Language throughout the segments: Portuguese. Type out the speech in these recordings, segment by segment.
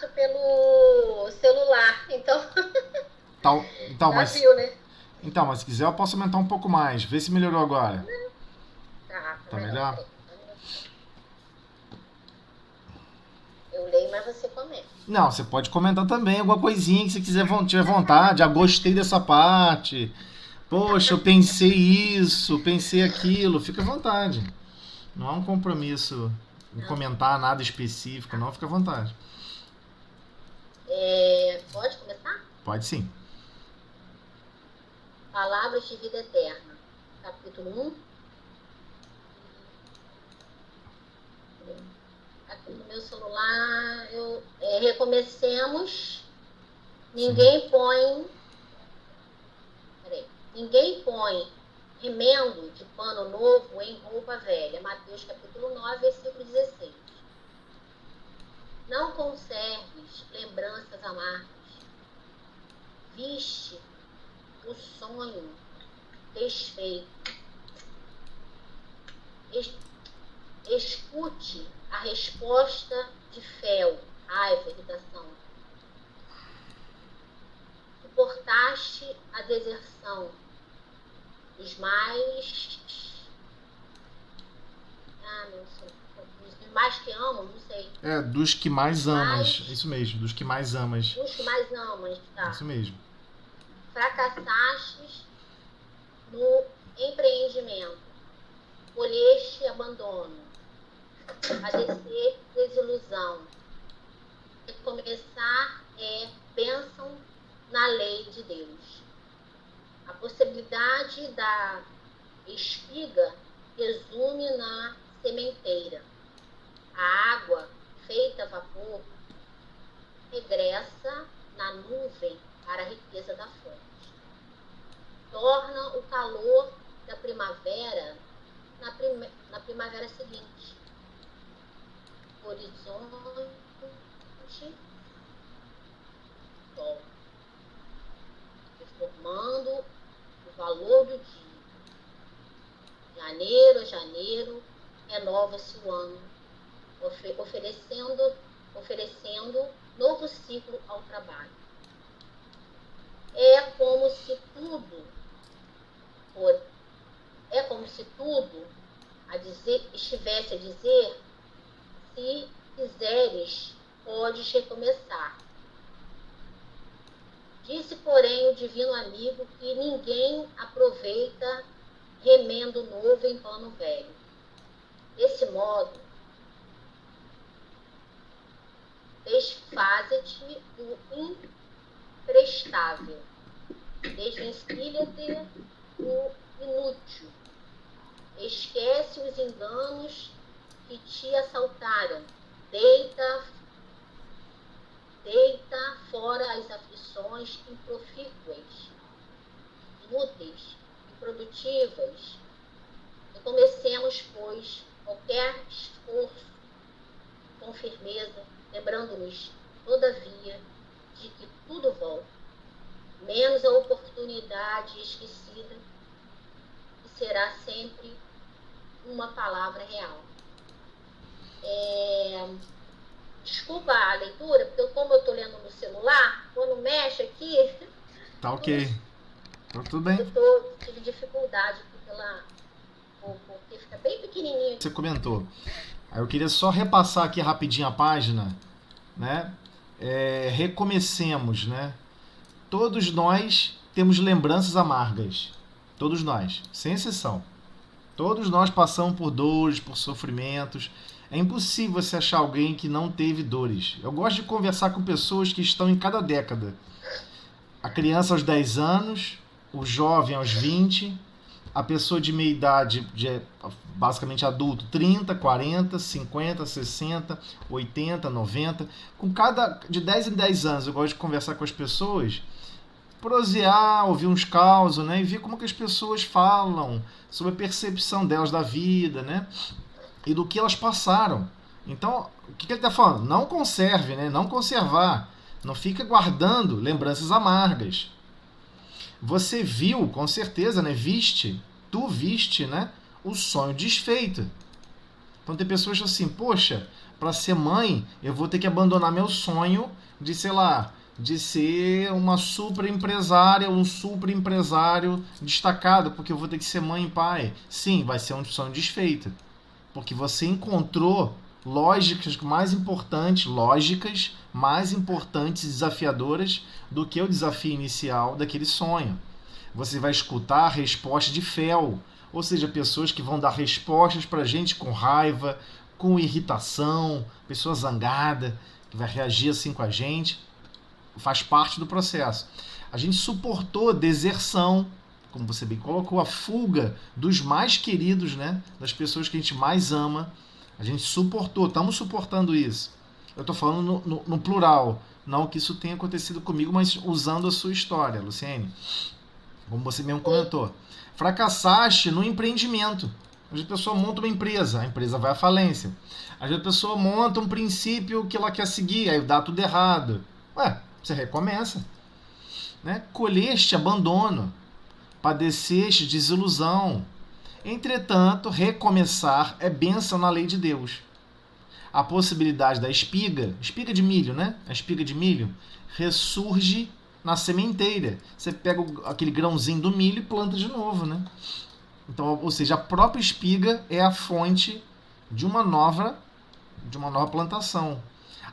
pelo celular, então Então, já mas, viu, né? mas se quiser eu posso aumentar um pouco mais. Vê se melhorou agora. Tá Tá melhor, melhor? peraí. Eu leio, mas você comenta. Não, você pode comentar também alguma coisinha que você tiver vontade. Ah, gostei dessa parte. Poxa, eu pensei isso, pensei aquilo. Fica à vontade. Não há um compromisso em Não, comentar nada específico, tá. não. Fica à vontade. Pode começar? Pode sim. Palavras de vida eterna. Capítulo 1. Aqui no meu celular, recomecemos. Sim. Ninguém põe. Peraí. Ninguém põe remendo de pano novo em roupa velha. Mateus capítulo 9, versículo 16. Não conserves lembranças amargas. Viste o sonho desfeito. Escute a resposta de fel, raiva, irritação. Suportaste a deserção dos mais. Dos mais que amam, não sei. É, dos que mais amas. Mas Isso mesmo, dos que mais amas. dos que mais amam, tá? Isso mesmo. Fracassaste no empreendimento. Colheste abandono. Padecer desilusão. Recomeçar é bênção na lei de Deus. A possibilidade da espiga resume na sementeira. A água, feita a vapor, regressa na nuvem para a riqueza da fonte. Torna o calor da primavera na primavera seguinte. Horizonte, sol, reformando o valor do dia. Janeiro a janeiro, renova-se o ano, oferecendo novo ciclo ao trabalho. É como se tudo estivesse a dizer: se quiseres, podes recomeçar. Disse, porém, o divino amigo que ninguém aproveita remendo novo em pano velho. Desse modo, desfaze-te do imprestável, desvencilha-te do inútil, esquece os enganos que te assaltaram, deita fora as aflições improfícuas, inúteis, improdutivas. E comecemos, pois, qualquer esforço com firmeza, lembrando-nos, todavia, de que tudo volta, menos a oportunidade esquecida, que será sempre uma palavra real. Desculpa a leitura, porque como eu estou lendo no celular, quando mexe aqui, Tá ok. Tá tudo bem. tive dificuldade porque fica bem pequenininho. Você comentou. Aí eu queria só repassar aqui rapidinho a página, né? Recomecemos, né? Todos nós temos lembranças amargas. Todos nós, sem exceção. Todos nós passamos por dores, por sofrimentos. É impossível você achar alguém que não teve dores. Eu gosto de conversar com pessoas que estão em cada década. A criança aos 10 anos, o jovem aos 20, a pessoa de meia idade, basicamente adulto, 30, 40, 50, 60, 80, 90. De 10 em 10 anos eu gosto de conversar com as pessoas, prosear, ouvir uns causos, né? E ver como que as pessoas falam sobre a percepção delas da vida, né? E do que elas passaram. Então, o que ele está falando? Não conserve, né? Não conservar. Não fica guardando lembranças amargas. Você viu, com certeza, né? Tu viste, né? O sonho desfeito. Então tem pessoas assim, poxa, para ser mãe, eu vou ter que abandonar meu sonho de, sei lá, de ser uma super empresária, um super empresário destacado, porque eu vou ter que ser mãe e pai. Sim, vai ser um sonho desfeito, porque você encontrou lógicas mais importantes e desafiadoras do que o desafio inicial daquele sonho. Você vai escutar a resposta de fel, ou seja, pessoas que vão dar respostas pra gente com raiva, com irritação, pessoa zangada, que vai reagir assim com a gente. Faz parte do processo. A gente suportou deserção, como você bem colocou, a fuga dos mais queridos, né? Das pessoas que a gente mais ama. A gente suportou, estamos suportando isso. Eu estou falando no plural, não que isso tenha acontecido comigo, mas usando a sua história, Luciene. Como você mesmo comentou. Fracassaste no empreendimento. Às vezes a pessoa monta uma empresa, a empresa vai à falência. Às vezes a pessoa monta um princípio que ela quer seguir, aí dá tudo errado. Ué, você recomeça. Né? Colheste abandono, padeceste desilusão. Entretanto, recomeçar é bênção na lei de Deus. A possibilidade da espiga de milho, né? A espiga de milho ressurge na sementeira. Você pega aquele grãozinho do milho e planta de novo, né? Então, ou seja, a própria espiga é a fonte de uma nova plantação.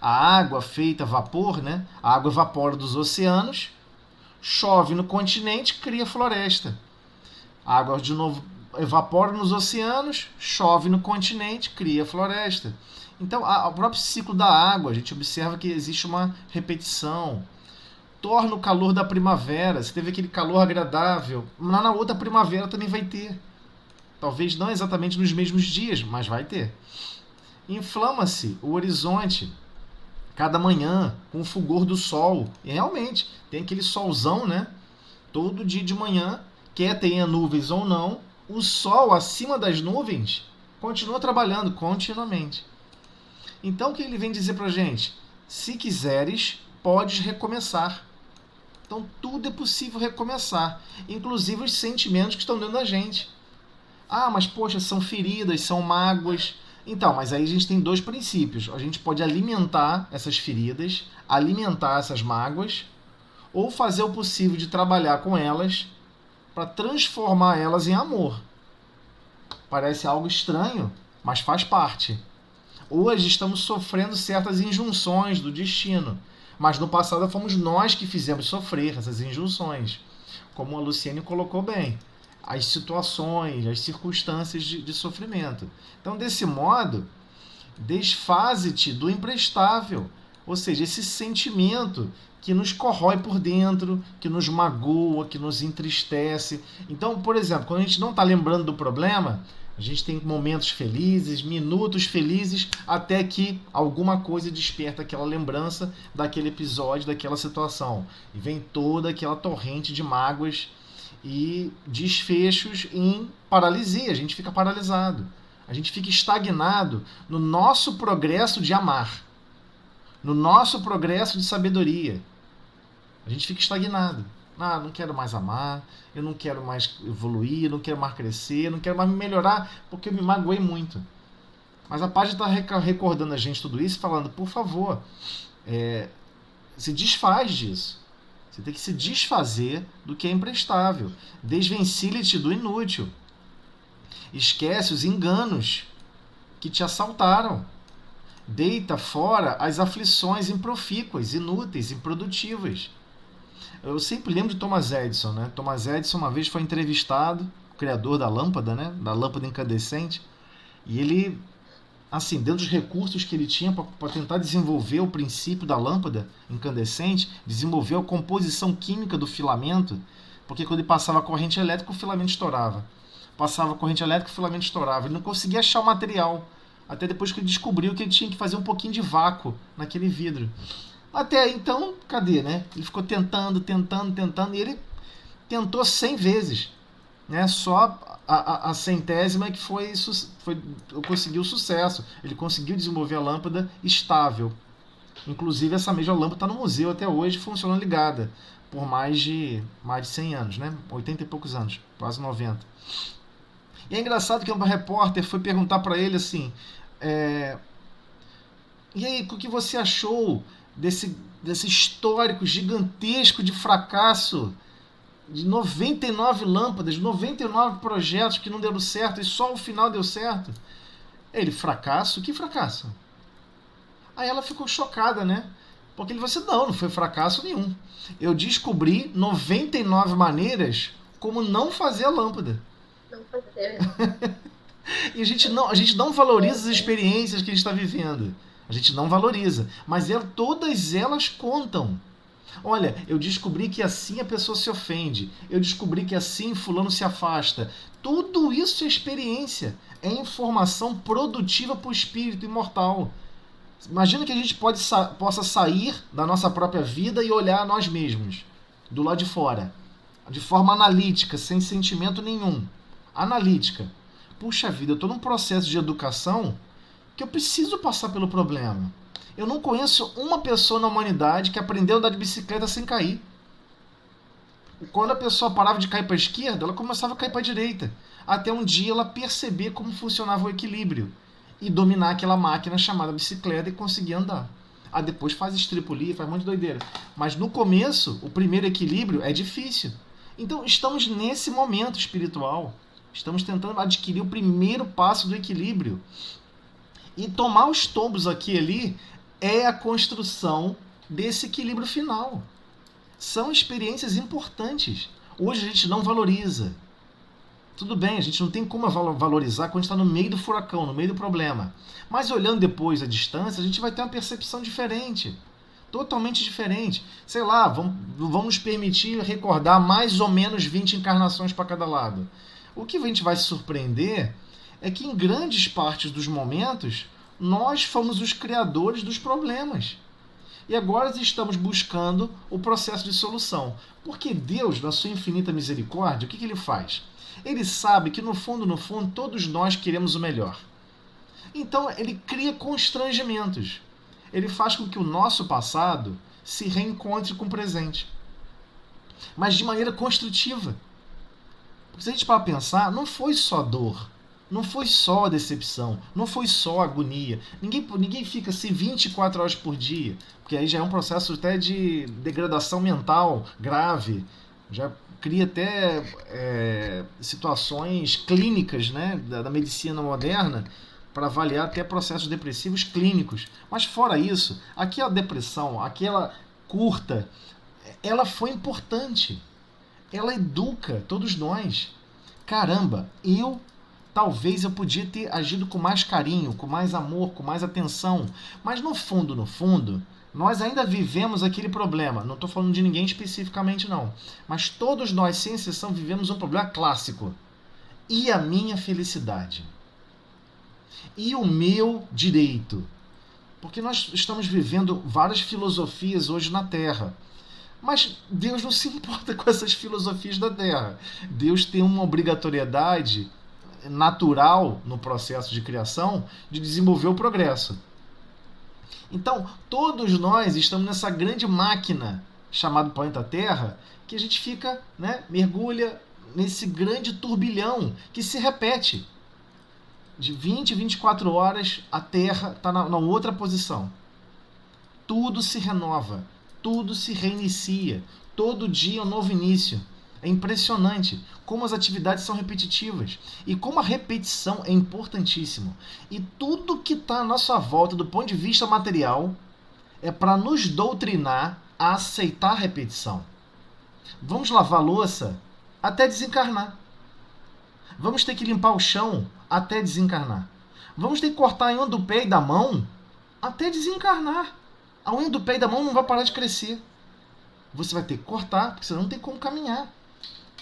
A água feita vapor, né? A água evapora dos oceanos, chove no continente, cria floresta. A água de novo evapora nos oceanos, chove no continente, cria floresta. Então, o próprio ciclo da água, a gente observa que existe uma repetição. Torna o calor da primavera, você teve aquele calor agradável, lá na outra primavera também vai ter. Talvez não exatamente nos mesmos dias, mas vai ter. Inflama-se o horizonte cada manhã com o fulgor do sol. E realmente, tem aquele solzão, né? Todo dia de manhã, quer tenha nuvens ou não, o sol acima das nuvens continua trabalhando continuamente. Então o que ele vem dizer pra gente? Se quiseres, podes recomeçar. Então tudo é possível recomeçar, inclusive os sentimentos que estão dentro da gente. Ah, mas poxa, são feridas, são mágoas. Então, mas aí a gente tem dois princípios. A gente pode alimentar essas feridas, alimentar essas mágoas, ou fazer o possível de trabalhar com elas para transformar elas em amor. Parece algo estranho, mas faz parte. Hoje estamos sofrendo certas injunções do destino, mas no passado fomos nós que fizemos sofrer essas injunções. Como a Luciene colocou bem, as situações, as circunstâncias de sofrimento. Então, desse modo, desfaze-te do imprestável, ou seja, esse sentimento que nos corrói por dentro, que nos magoa, que nos entristece. Então, por exemplo, quando a gente não está lembrando do problema, a gente tem momentos felizes, minutos felizes, até que alguma coisa desperta aquela lembrança daquele episódio, daquela situação. E vem toda aquela torrente de mágoas e desfechos em paralisia. A gente fica paralisado. A gente fica estagnado no nosso progresso de amar, no nosso progresso de sabedoria. A gente fica estagnado. Ah, não quero mais amar, eu não quero mais evoluir, eu não quero mais crescer, eu não quero mais me melhorar, porque eu me magoei muito. Mas a página está recordando a gente tudo isso, falando, por favor, se desfaz disso. Você tem que se desfazer do que é imprestável. Desvencilhe-te do inútil. Esquece os enganos que te assaltaram. Deita fora as aflições improfícuas, inúteis, improdutivas. Eu sempre lembro de Thomas Edison, né? Thomas Edison uma vez foi entrevistado, o criador da lâmpada, né? Da lâmpada incandescente, e ele, assim, dentro dos recursos que ele tinha para tentar desenvolver o princípio da lâmpada incandescente, desenvolveu a composição química do filamento, porque quando ele passava a corrente elétrica, o filamento estourava. Passava a corrente elétrica, o filamento estourava. Ele não conseguia achar o material, até depois que ele descobriu que ele tinha que fazer um pouquinho de vácuo naquele vidro. Até aí, então, cadê, né? Ele ficou tentando, e ele tentou 100 vezes, né? Só a centésima que conseguiu sucesso. Ele conseguiu desenvolver a lâmpada estável. Inclusive, essa mesma lâmpada está no museu até hoje, funcionando ligada, por mais de 100 anos, né? 80 e poucos anos, quase 90. E é engraçado que um repórter foi perguntar para ele assim, E aí, o que você achou desse histórico gigantesco de fracasso? De 99 lâmpadas, 99 projetos que não deram certo e só o final deu certo. Ele, fracasso? Que fracasso? Aí ela ficou chocada, né? Porque ele falou assim, não foi fracasso nenhum. Eu descobri 99 maneiras como não fazer a lâmpada. Não fazer. E a gente não valoriza as experiências que a gente está vivendo. A gente não valoriza. Mas todas elas contam. Olha, eu descobri que assim a pessoa se ofende. Eu descobri que assim fulano se afasta. Tudo isso é experiência. É informação produtiva para o espírito imortal. Imagina que a gente possa sair da nossa própria vida e olhar a nós mesmos, do lado de fora, de forma analítica, sem sentimento nenhum. Analítica. Puxa vida, eu estou num processo de educação que eu preciso passar pelo problema. Eu não conheço uma pessoa na humanidade que aprendeu a andar de bicicleta sem cair. Quando a pessoa parava de cair para a esquerda, ela começava a cair para a direita. Até um dia ela perceber como funcionava o equilíbrio e dominar aquela máquina chamada bicicleta e conseguir andar. Ah, depois faz estripulia, faz um monte de doideira. Mas no começo, o primeiro equilíbrio é difícil. Então estamos nesse momento espiritual. Estamos tentando adquirir o primeiro passo do equilíbrio. E tomar os tombos aqui e ali é a construção desse equilíbrio final. São experiências importantes. Hoje a gente não valoriza. Tudo bem, a gente não tem como valorizar quando a gente está no meio do furacão, no meio do problema. Mas olhando depois à distância, a gente vai ter uma percepção diferente. Totalmente diferente. Sei lá, vamos nos permitir recordar mais ou menos 20 encarnações para cada lado. O que a gente vai se surpreender é que em grandes partes dos momentos, nós fomos os criadores dos problemas. E agora estamos buscando o processo de solução. Porque Deus, na sua infinita misericórdia, o que ele faz? Ele sabe que no fundo, todos nós queremos o melhor. Então ele cria constrangimentos. Ele faz com que o nosso passado se reencontre com o presente. Mas de maneira construtiva. Porque se a gente parar para pensar, não foi só dor. Não foi só decepção, não foi só agonia. Ninguém fica assim 24 horas por dia, porque aí já é um processo até de degradação mental grave. Já cria até situações clínicas, né, da medicina moderna para avaliar até processos depressivos clínicos. Mas fora isso, aquela depressão, aquela curta, ela foi importante. Ela educa todos nós. Caramba, talvez eu podia ter agido com mais carinho, com mais amor, com mais atenção. Mas no fundo, nós ainda vivemos aquele problema. Não estou falando de ninguém especificamente, não. Mas todos nós, sem exceção, vivemos um problema clássico. E a minha felicidade? E o meu direito? Porque nós estamos vivendo várias filosofias hoje na Terra. Mas Deus não se importa com essas filosofias da Terra. Deus tem uma obrigatoriedade natural no processo de criação de desenvolver o progresso. Então, todos nós estamos nessa grande máquina chamada planeta Terra, que a gente fica, né, mergulha nesse grande turbilhão que se repete. De 20 a 24 horas, a Terra está na outra posição. Tudo se renova, tudo se reinicia, todo dia é um novo início. É impressionante como as atividades são repetitivas e como a repetição é importantíssima. E tudo que está à nossa volta do ponto de vista material é para nos doutrinar a aceitar a repetição. Vamos lavar a louça até desencarnar. Vamos ter que limpar o chão até desencarnar. Vamos ter que cortar a unha do pé e da mão até desencarnar. A unha do pé e da mão não vai parar de crescer. Você vai ter que cortar, porque senão não tem como caminhar.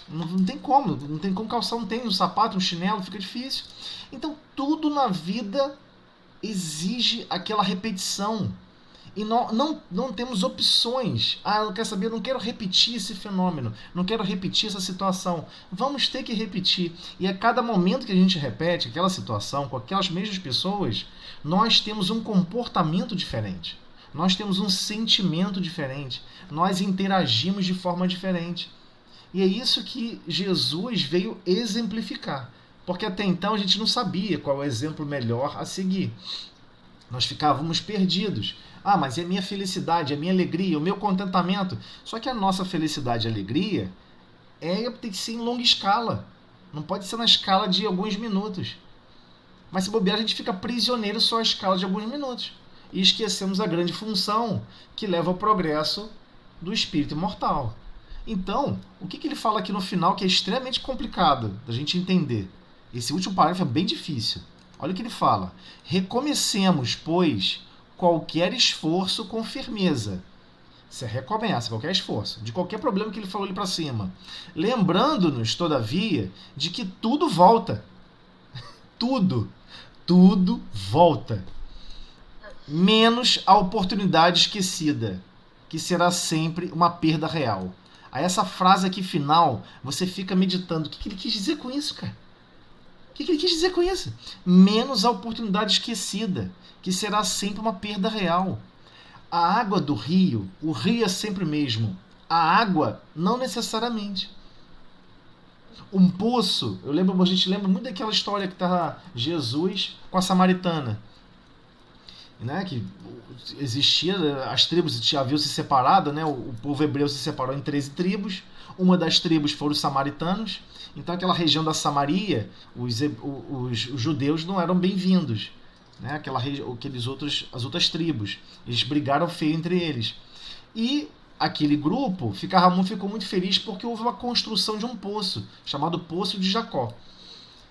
Não tem como calçar um tênis, um sapato, um chinelo, fica difícil. Então tudo na vida exige aquela repetição. E não temos opções. Eu quero saber, eu não quero repetir esse fenômeno, não quero repetir essa situação. Vamos ter que repetir. E a cada momento que a gente repete aquela situação com aquelas mesmas pessoas, nós temos um comportamento diferente. Nós temos um sentimento diferente. Nós interagimos de forma diferente. E é isso que Jesus veio exemplificar. Porque até então a gente não sabia qual é o exemplo melhor a seguir. Nós ficávamos perdidos. Ah, mas é a minha felicidade, é a minha alegria, o meu contentamento. Só que a nossa felicidade e alegria tem que ser em longa escala. Não pode ser na escala de alguns minutos. Mas se bobear, a gente fica prisioneiro só à escala de alguns minutos. E esquecemos a grande função que leva ao progresso do espírito imortal. Então, o que ele fala aqui no final que é extremamente complicado da gente entender? Esse último parágrafo é bem difícil. Olha o que ele fala. Recomecemos, pois, qualquer esforço com firmeza. Você recomeça qualquer esforço, de qualquer problema que ele falou ali para cima. Lembrando-nos, todavia, de que tudo volta. Tudo volta. Menos a oportunidade esquecida, que será sempre uma perda real. Aí essa frase aqui final, você fica meditando. O que ele quis dizer com isso, cara? O que ele quis dizer com isso? Menos a oportunidade esquecida, que será sempre uma perda real. A água do rio, o rio é sempre o mesmo. A água, não necessariamente. Um poço, a gente lembra muito daquela história que estava Jesus com a samaritana. Né, que existia, as tribos haviam se separado, né, o povo hebreu se separou em 13 tribos, uma das tribos foram os samaritanos, então aquela região da Samaria, os judeus não eram bem-vindos, né, as outras tribos, eles brigaram feio entre eles, e aquele grupo ficou muito feliz porque houve uma construção de um poço, chamado Poço de Jacó.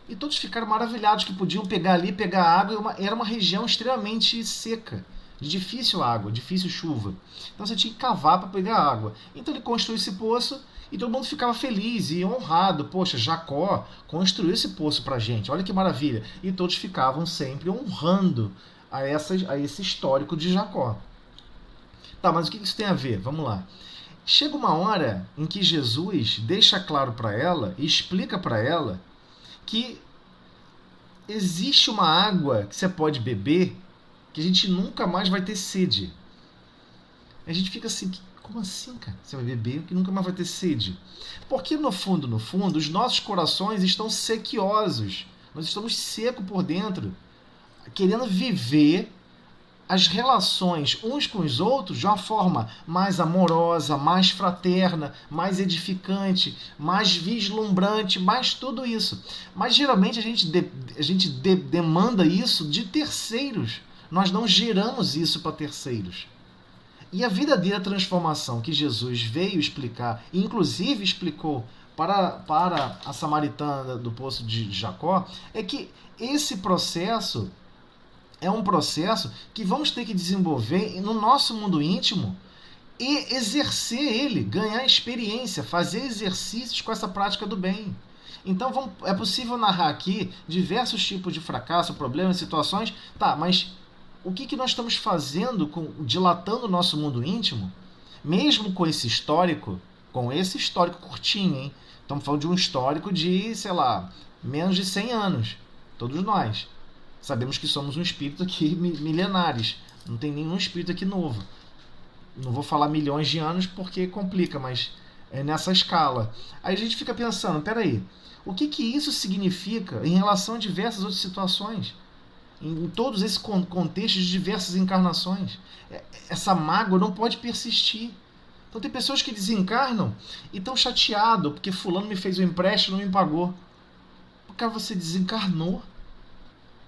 E todos ficaram maravilhados que podiam pegar ali, pegar água. Era uma região extremamente seca, de difícil água, difícil chuva. Então você tinha que cavar para pegar água. Então ele construiu esse poço e todo mundo ficava feliz e honrado. Poxa, Jacó construiu esse poço para a gente, olha que maravilha. E todos ficavam sempre honrando a esse histórico de Jacó. Tá, mas o que isso tem a ver? Vamos lá. Chega uma hora em que Jesus deixa claro para ela e explica para ela que existe uma água que você pode beber que a gente nunca mais vai ter sede. A gente fica assim, como assim, cara? Você vai beber que nunca mais vai ter sede? Porque no fundo, os nossos corações estão sequiosos. Nós estamos secos por dentro, querendo viver as relações uns com os outros de uma forma mais amorosa, mais fraterna, mais edificante, mais vislumbrante, mais tudo isso. Mas geralmente a gente demanda isso de terceiros. Nós não geramos isso para terceiros. E a verdadeira transformação que Jesus veio explicar, inclusive explicou para a samaritana do poço de Jacó, é que esse processo é um processo que vamos ter que desenvolver no nosso mundo íntimo e exercer ele, ganhar experiência, fazer exercícios com essa prática do bem. Então é possível narrar aqui diversos tipos de fracasso, problemas, situações. Tá, mas o que nós estamos fazendo, dilatando o nosso mundo íntimo, mesmo com esse histórico curtinho, hein? Estamos falando de um histórico de, sei lá, menos de 100 anos. Todos nós. Sabemos que somos um espírito aqui milenares. Não tem nenhum espírito aqui novo. Não vou falar milhões de anos porque complica, mas é nessa escala. Aí a gente fica pensando, peraí, o que isso significa em relação a diversas outras situações? Em todos esses contextos de diversas encarnações. Essa mágoa não pode persistir. Então tem pessoas que desencarnam e estão chateados porque fulano me fez um empréstimo e não me pagou. Porque você desencarnou.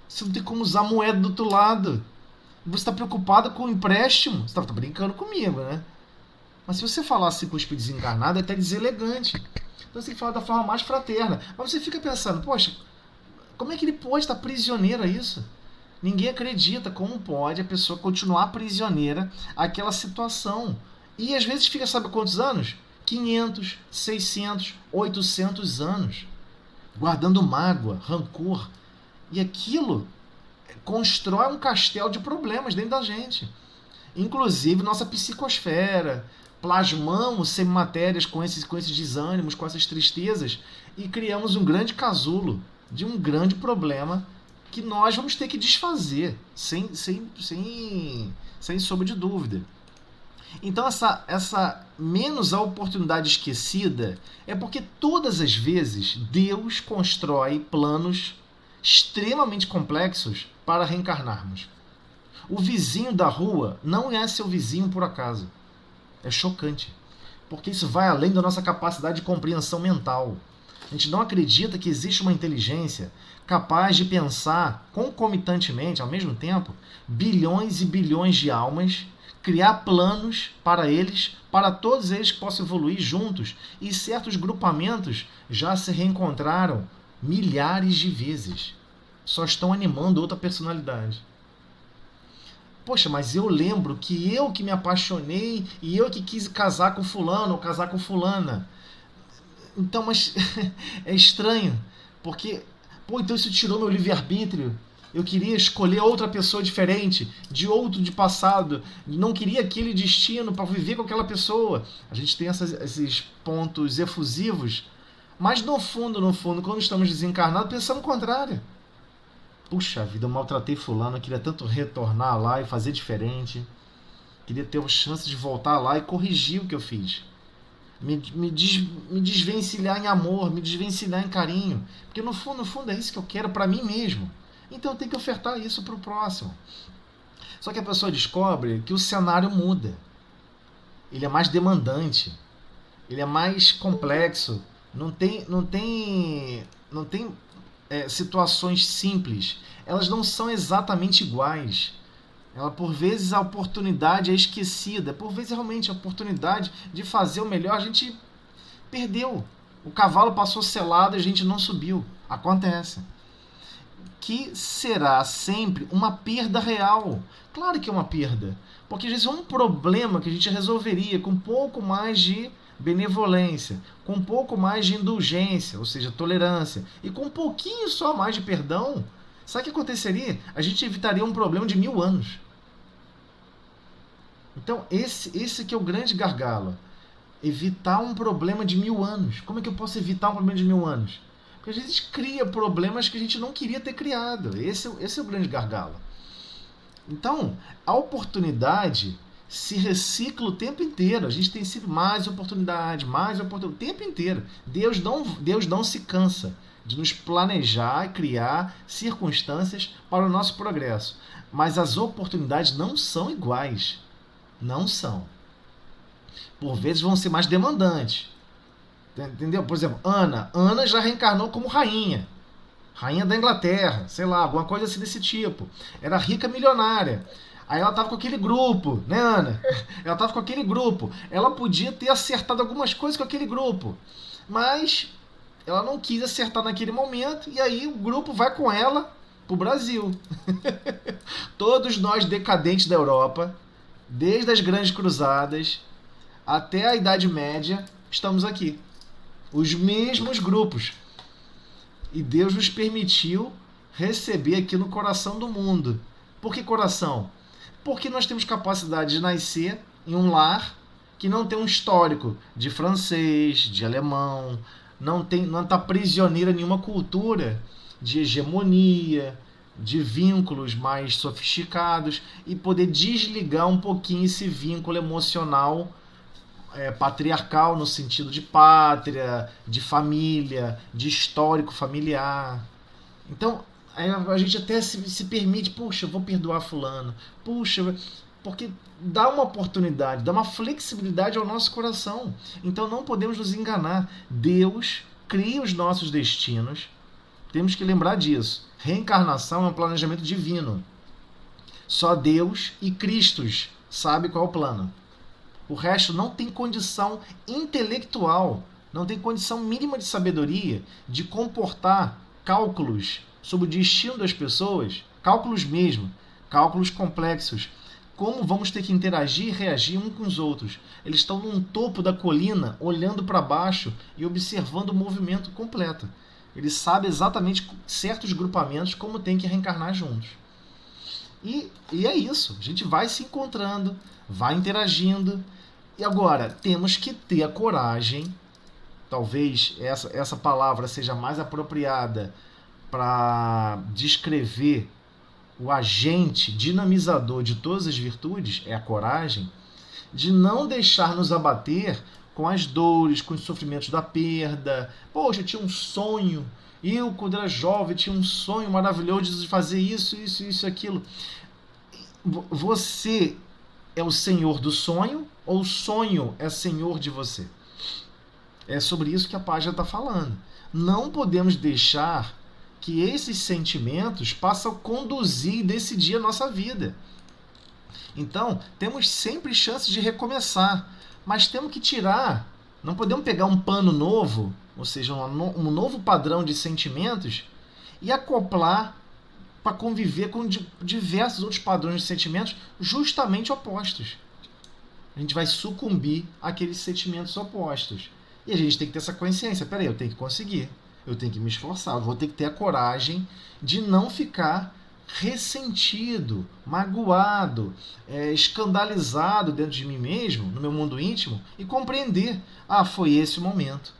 Você não tem como usar moeda do outro lado. Você está preocupado com o empréstimo. Você está brincando comigo, né? Mas se você falar assim com o espírito desencarnado, é até deselegante. Então você tem que falar da forma mais fraterna. Mas você fica pensando, poxa, como é que ele pode estar prisioneiro a isso? Ninguém acredita como pode a pessoa continuar prisioneira àquela situação. E às vezes fica, sabe quantos anos? 500, 600, 800 anos. Guardando mágoa, rancor. E aquilo constrói um castelo de problemas dentro da gente. Inclusive nossa psicosfera. Plasmamos semimatérias com esses desânimos, com essas tristezas e criamos um grande casulo de um grande problema que nós vamos ter que desfazer, sem sombra de dúvida. Então essa menos a oportunidade esquecida é porque todas as vezes Deus constrói planos extremamente complexos para reencarnarmos. O vizinho da rua não é seu vizinho por acaso. É chocante. Porque isso vai além da nossa capacidade de compreensão mental. A gente não acredita que existe uma inteligência capaz de pensar concomitantemente, ao mesmo tempo, bilhões e bilhões de almas, criar planos para eles, para todos eles que possam evoluir juntos, e certos grupamentos já se reencontraram milhares de vezes. Só estão animando outra personalidade. Poxa, mas eu lembro que eu que me apaixonei e eu que quis casar com fulano ou casar com fulana. Então, mas é estranho, porque, então isso tirou meu livre-arbítrio. Eu queria escolher outra pessoa diferente, de passado, não queria aquele destino para viver com aquela pessoa. A gente tem esses pontos efusivos, mas no fundo, quando estamos desencarnados, pensamos o contrário. Puxa vida, eu maltratei fulano, eu queria tanto retornar lá e fazer diferente. Queria ter uma chance de voltar lá e corrigir o que eu fiz. Me desvencilhar em amor, me desvencilhar em carinho. Porque no fundo é isso que eu quero para mim mesmo. Então eu tenho que ofertar isso para o próximo. Só que a pessoa descobre que o cenário muda. Ele é mais demandante. Ele é mais complexo. Não tem situações simples. Elas não são exatamente iguais. Por vezes a oportunidade é esquecida. Por vezes realmente a oportunidade de fazer o melhor a gente perdeu. O cavalo passou selado e a gente não subiu. Acontece. Que será sempre uma perda real. Claro que é uma perda. Porque às vezes é um problema que a gente resolveria com um pouco mais de benevolência, com um pouco mais de indulgência, ou seja, tolerância, e com um pouquinho só mais de perdão. Sabe o que aconteceria? A gente evitaria um problema de 1000 anos. Então, esse que é o grande gargalo. Evitar um problema de 1000 anos. Como é que eu posso evitar um problema de 1000 anos? Porque a gente cria problemas que a gente não queria ter criado. Esse é o grande gargalo. Então, a oportunidade se recicla o tempo inteiro. A gente tem sempre mais oportunidade, o tempo inteiro. Deus não se cansa de nos planejar e criar circunstâncias para o nosso progresso. Mas as oportunidades não são iguais. Não são. Por vezes vão ser mais demandantes. Entendeu? Por exemplo, Ana já reencarnou como rainha da Inglaterra, sei lá, alguma coisa assim desse tipo. Era rica, milionária. Aí ela tava com aquele grupo, né, Ana? Ela tava com aquele grupo. Ela podia ter acertado algumas coisas com aquele grupo, mas ela não quis acertar naquele momento, e aí o grupo vai com ela pro Brasil. Todos nós decadentes da Europa, desde as grandes cruzadas até a Idade Média, estamos aqui. Os mesmos grupos. E Deus nos permitiu receber aqui no coração do mundo. Por que coração? Porque nós temos capacidade de nascer em um lar que não tem um histórico de francês, de alemão, não está prisioneiro a nenhuma cultura de hegemonia, de vínculos mais sofisticados, e poder desligar um pouquinho esse vínculo emocional patriarcal no sentido de pátria, de família, de histórico familiar. Então, a gente até se permite, puxa, eu vou perdoar fulano, puxa, porque dá uma oportunidade, dá uma flexibilidade ao nosso coração. Então não podemos nos enganar. Deus cria os nossos destinos, temos que lembrar disso. Reencarnação é um planejamento divino. Só Deus e Cristo sabem qual é o plano. O resto não tem condição intelectual, não tem condição mínima de sabedoria de comportar cálculos sobre o destino das pessoas, cálculos mesmo, cálculos complexos. Como vamos ter que interagir e reagir uns com os outros. Eles estão num topo da colina, olhando para baixo e observando o movimento completo. Eles sabem exatamente certos grupamentos como tem que reencarnar juntos. E é isso, a gente vai se encontrando, vai interagindo. E agora, temos que ter a coragem, talvez essa palavra seja mais apropriada para descrever o agente dinamizador de todas as virtudes, é a coragem, de não deixar nos abater com as dores, com os sofrimentos da perda. Poxa, eu tinha um sonho, quando era jovem tinha um sonho maravilhoso de fazer isso, aquilo. Você é o senhor do sonho ou o sonho é senhor de você? É sobre isso que a página está falando. Não podemos deixar que esses sentimentos possam conduzir e decidir a nossa vida. Então, temos sempre chance de recomeçar, mas temos que tirar. Não podemos pegar um pano novo, ou seja, um novo padrão de sentimentos, e acoplar para conviver com diversos outros padrões de sentimentos justamente opostos. A gente vai sucumbir àqueles sentimentos opostos. E a gente tem que ter essa consciência. Peraí, eu tenho que conseguir. Eu tenho que me esforçar. Eu vou ter que ter a coragem de não ficar ressentido, magoado, escandalizado dentro de mim mesmo, no meu mundo íntimo, e compreender. Foi esse o momento.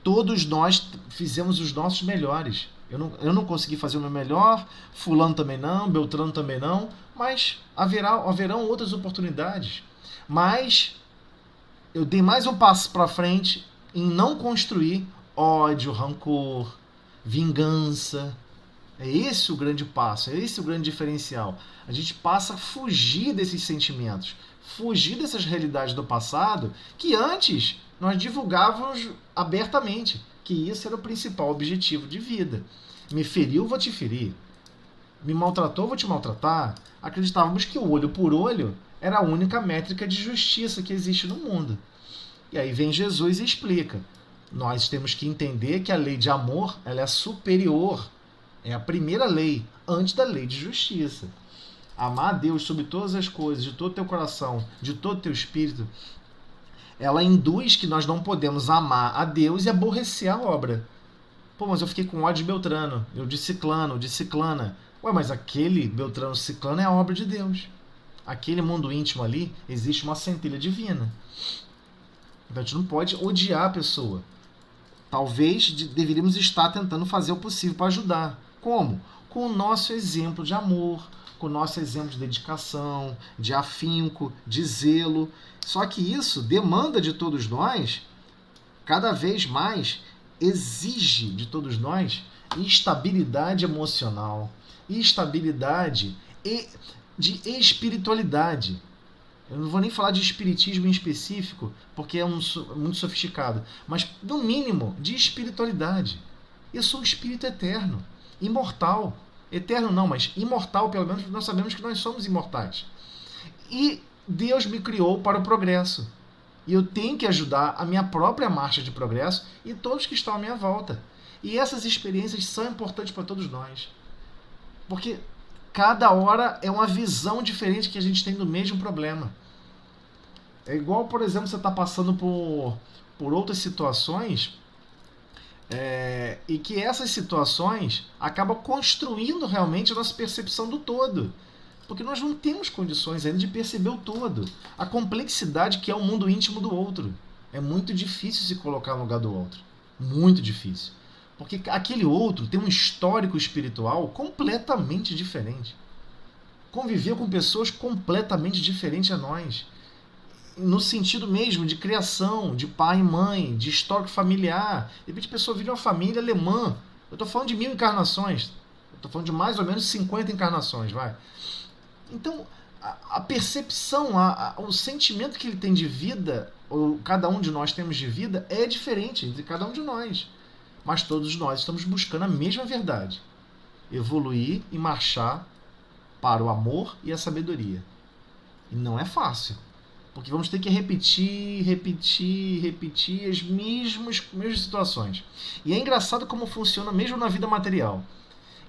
Todos nós fizemos os nossos melhores. Eu não consegui fazer o meu melhor, fulano também não, Beltrano também não, mas haverão outras oportunidades. Mas eu dei mais um passo para frente em não construir ódio, rancor, vingança. É esse o grande passo, é esse o grande diferencial. A gente passa a fugir desses sentimentos, fugir dessas realidades do passado que antes nós divulgávamos abertamente, que isso era o principal objetivo de vida. Me feriu, vou te ferir. Me maltratou, vou te maltratar. Acreditávamos que o olho por olho era a única métrica de justiça que existe no mundo. E aí vem Jesus e explica. Nós temos que entender que a lei de amor ela é superior. É a primeira lei, antes da lei de justiça. Amar a Deus sobre todas as coisas, de todo o teu coração, de todo o teu espírito, ela induz que nós não podemos amar a Deus e aborrecer a obra. Pô, mas eu fiquei com ódio de Beltrano, eu de Ciclano, de Ciclana. Ué, mas aquele Beltrano Ciclano é a obra de Deus. Aquele mundo íntimo ali, existe uma centelha divina. Então a gente não pode odiar a pessoa. Talvez deveríamos estar tentando fazer o possível para ajudar. Como? Com o nosso exemplo de amor, com o nosso exemplo de dedicação, de afinco, de zelo. Só que isso demanda de todos nós, cada vez mais, exige de todos nós estabilidade emocional, estabilidade de espiritualidade. Eu não vou nem falar de espiritismo em específico, porque é muito sofisticado, mas no mínimo de espiritualidade. Eu sou um espírito eterno, imortal. Eterno não, mas imortal, pelo menos nós sabemos que nós somos imortais. E Deus me criou para o progresso. E eu tenho que ajudar a minha própria marcha de progresso e todos que estão à minha volta. E essas experiências são importantes para todos nós. Porque cada hora é uma visão diferente que a gente tem do mesmo problema. É igual, por exemplo, você está passando por outras situações e que essas situações acabam construindo realmente a nossa percepção do todo. Porque nós não temos condições ainda de perceber o todo. A complexidade que é o mundo íntimo do outro. É muito difícil se colocar no lugar do outro. Muito difícil. Porque aquele outro tem um histórico espiritual completamente diferente. Conviveu com pessoas completamente diferentes a nós. No sentido mesmo de criação, de pai e mãe, de histórico familiar. De repente a pessoa vive uma família alemã. Eu estou falando de 1000 encarnações. Eu estou falando de mais ou menos 50 encarnações, vai. Então, a percepção, o sentimento que ele tem de vida, ou cada um de nós temos de vida, é diferente entre cada um de nós. Mas todos nós estamos buscando a mesma verdade. Evoluir e marchar para o amor e a sabedoria. E não é fácil. Porque vamos ter que repetir as mesmas situações. E é engraçado como funciona mesmo na vida material.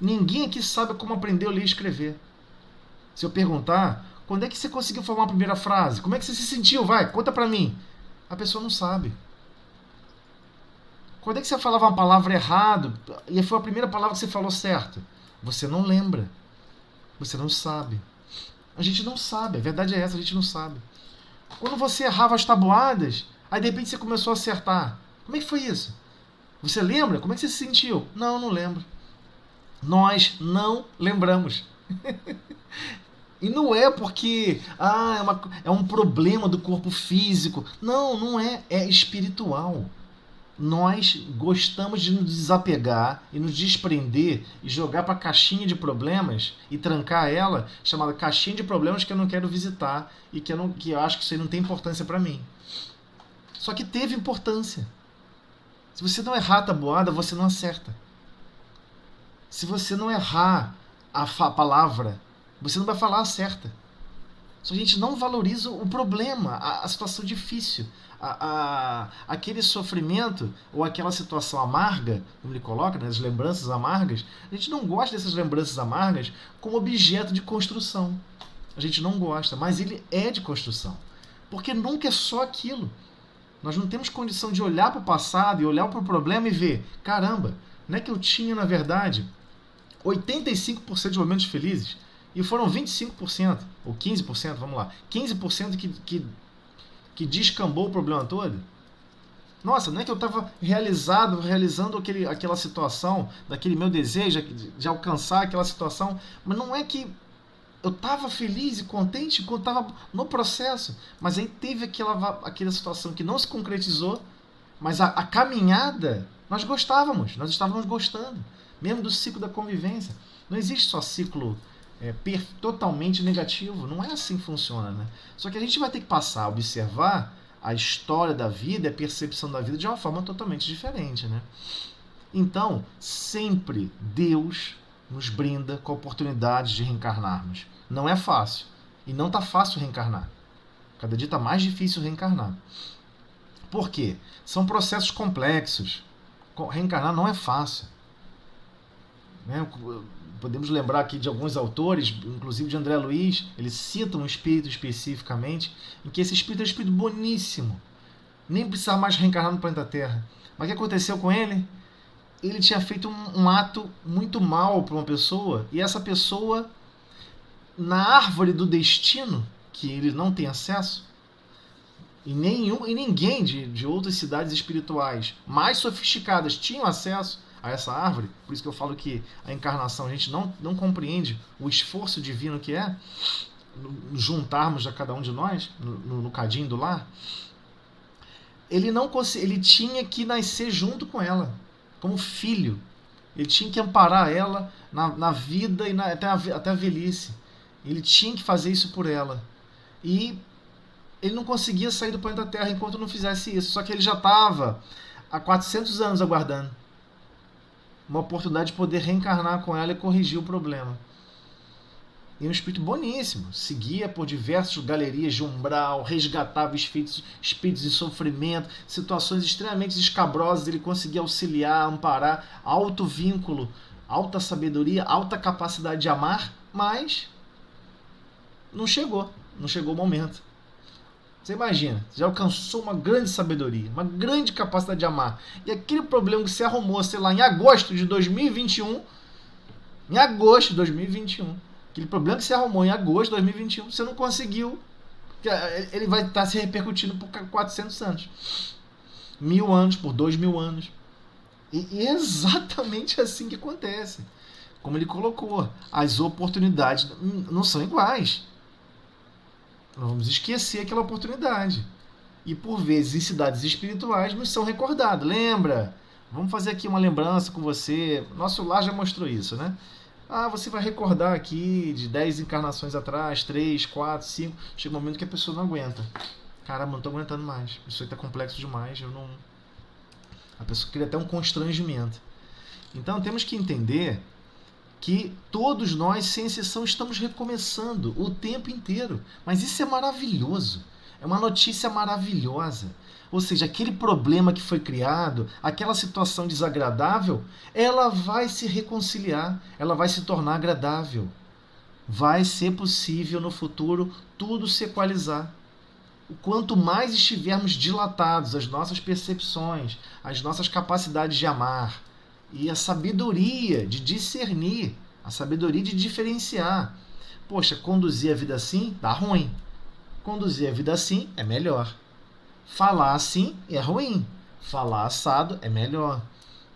Ninguém aqui sabe como aprender a ler e escrever. Se eu perguntar, quando é que você conseguiu formar a primeira frase? Como é que você se sentiu? Vai, conta pra mim. A pessoa não sabe. Quando é que você falava uma palavra errado e foi a primeira palavra que você falou certo? Você não lembra. Você não sabe. A gente não sabe. A verdade é essa, a gente não sabe. Quando você errava as tabuadas, aí de repente você começou a acertar. Como é que foi isso? Você lembra? Como é que você se sentiu? Não lembro. Nós não lembramos. E não é porque é um problema do corpo físico. Não é. É espiritual. nós gostamos de nos desapegar e nos desprender e jogar para a caixinha de problemas e trancar ela, chamada caixinha de problemas que eu não quero visitar e que eu acho que isso aí não tem importância para mim. Só que teve importância. Se você não errar a tabuada, você não acerta. Se você não errar a palavra, você não vai falar a certa. Só que a gente não valoriza o problema, a situação difícil, aquele sofrimento ou aquela situação amarga, como ele coloca, né, as lembranças amargas. A gente não gosta dessas lembranças amargas como objeto de construção. A gente não gosta, mas ele é de construção. Porque nunca é só aquilo. Nós não temos condição de olhar para o passado e olhar para o problema e ver, caramba, não é que eu tinha, na verdade, 85% de momentos felizes e foram 25%, ou 15%, vamos lá, 15% que descambou o problema todo? Nossa, não é que eu estava realizando aquela situação, daquele meu desejo de alcançar aquela situação, mas não é que eu estava feliz e contente quando estava no processo, mas aí teve aquela situação que não se concretizou, mas a caminhada nós estávamos gostando, mesmo do ciclo da convivência. Não existe só ciclo totalmente negativo, não é assim que funciona, né? Só que a gente vai ter que passar a observar a história da vida, a percepção da vida de uma forma totalmente diferente, né? Então, sempre Deus nos brinda com a oportunidade de reencarnarmos. Não é fácil. E não está fácil reencarnar. Cada dia está mais difícil reencarnar. Por quê? São processos complexos. Reencarnar não é fácil. Né? Podemos lembrar aqui de alguns autores, inclusive de André Luiz, ele cita um espírito especificamente, em que esse espírito é um espírito boníssimo. Nem precisava mais reencarnar no planeta Terra. Mas o que aconteceu com ele? Ele tinha feito um ato muito mal para uma pessoa, e essa pessoa, na árvore do destino, que ele não tem acesso, e ninguém de outras cidades espirituais mais sofisticadas tinham acesso a essa árvore. Por isso que eu falo que a encarnação, a gente não compreende o esforço divino que é juntarmos a cada um de nós no cadinho do lar. Ele tinha que nascer junto com ela, como filho. Ele tinha que amparar ela na vida e até a velhice. Ele tinha que fazer isso por ela. E ele não conseguia sair do planeta Terra enquanto não fizesse isso. Só que ele já estava há 400 anos aguardando uma oportunidade de poder reencarnar com ela e corrigir o problema. E um espírito boníssimo. Seguia por diversas galerias de umbral, resgatava espíritos em sofrimento, situações extremamente escabrosas. Ele conseguia auxiliar, amparar, alto vínculo, alta sabedoria, alta capacidade de amar, mas não chegou o momento. Você imagina, já alcançou uma grande sabedoria, uma grande capacidade de amar. E aquele problema que se arrumou, sei lá, em agosto de 2021, aquele problema que se arrumou em agosto de 2021, você não conseguiu, ele vai estar se repercutindo por 400 anos. 1000 anos, por 2000 anos. E é exatamente assim que acontece. Como ele colocou, as oportunidades não são iguais. Não vamos esquecer aquela oportunidade. E por vezes em cidades espirituais nos são recordados. Lembra? Vamos fazer aqui uma lembrança com você. Nosso lar já mostrou isso, né? Você vai recordar aqui de 10 encarnações atrás, 3, 4, 5. Chega um momento que a pessoa não aguenta. Caramba, não estou aguentando mais. Isso aí está complexo demais. A pessoa cria até um constrangimento. Então temos que entender que todos nós, sem exceção, estamos recomeçando o tempo inteiro. Mas isso é maravilhoso. É uma notícia maravilhosa. Ou seja, aquele problema que foi criado, aquela situação desagradável, ela vai se reconciliar, ela vai se tornar agradável. Vai ser possível no futuro tudo se equalizar. Quanto mais estivermos dilatados as nossas percepções, as nossas capacidades de amar, e a sabedoria de discernir, a sabedoria de diferenciar. Poxa, conduzir a vida assim dá ruim. Conduzir a vida assim é melhor. Falar assim é ruim. Falar assado é melhor.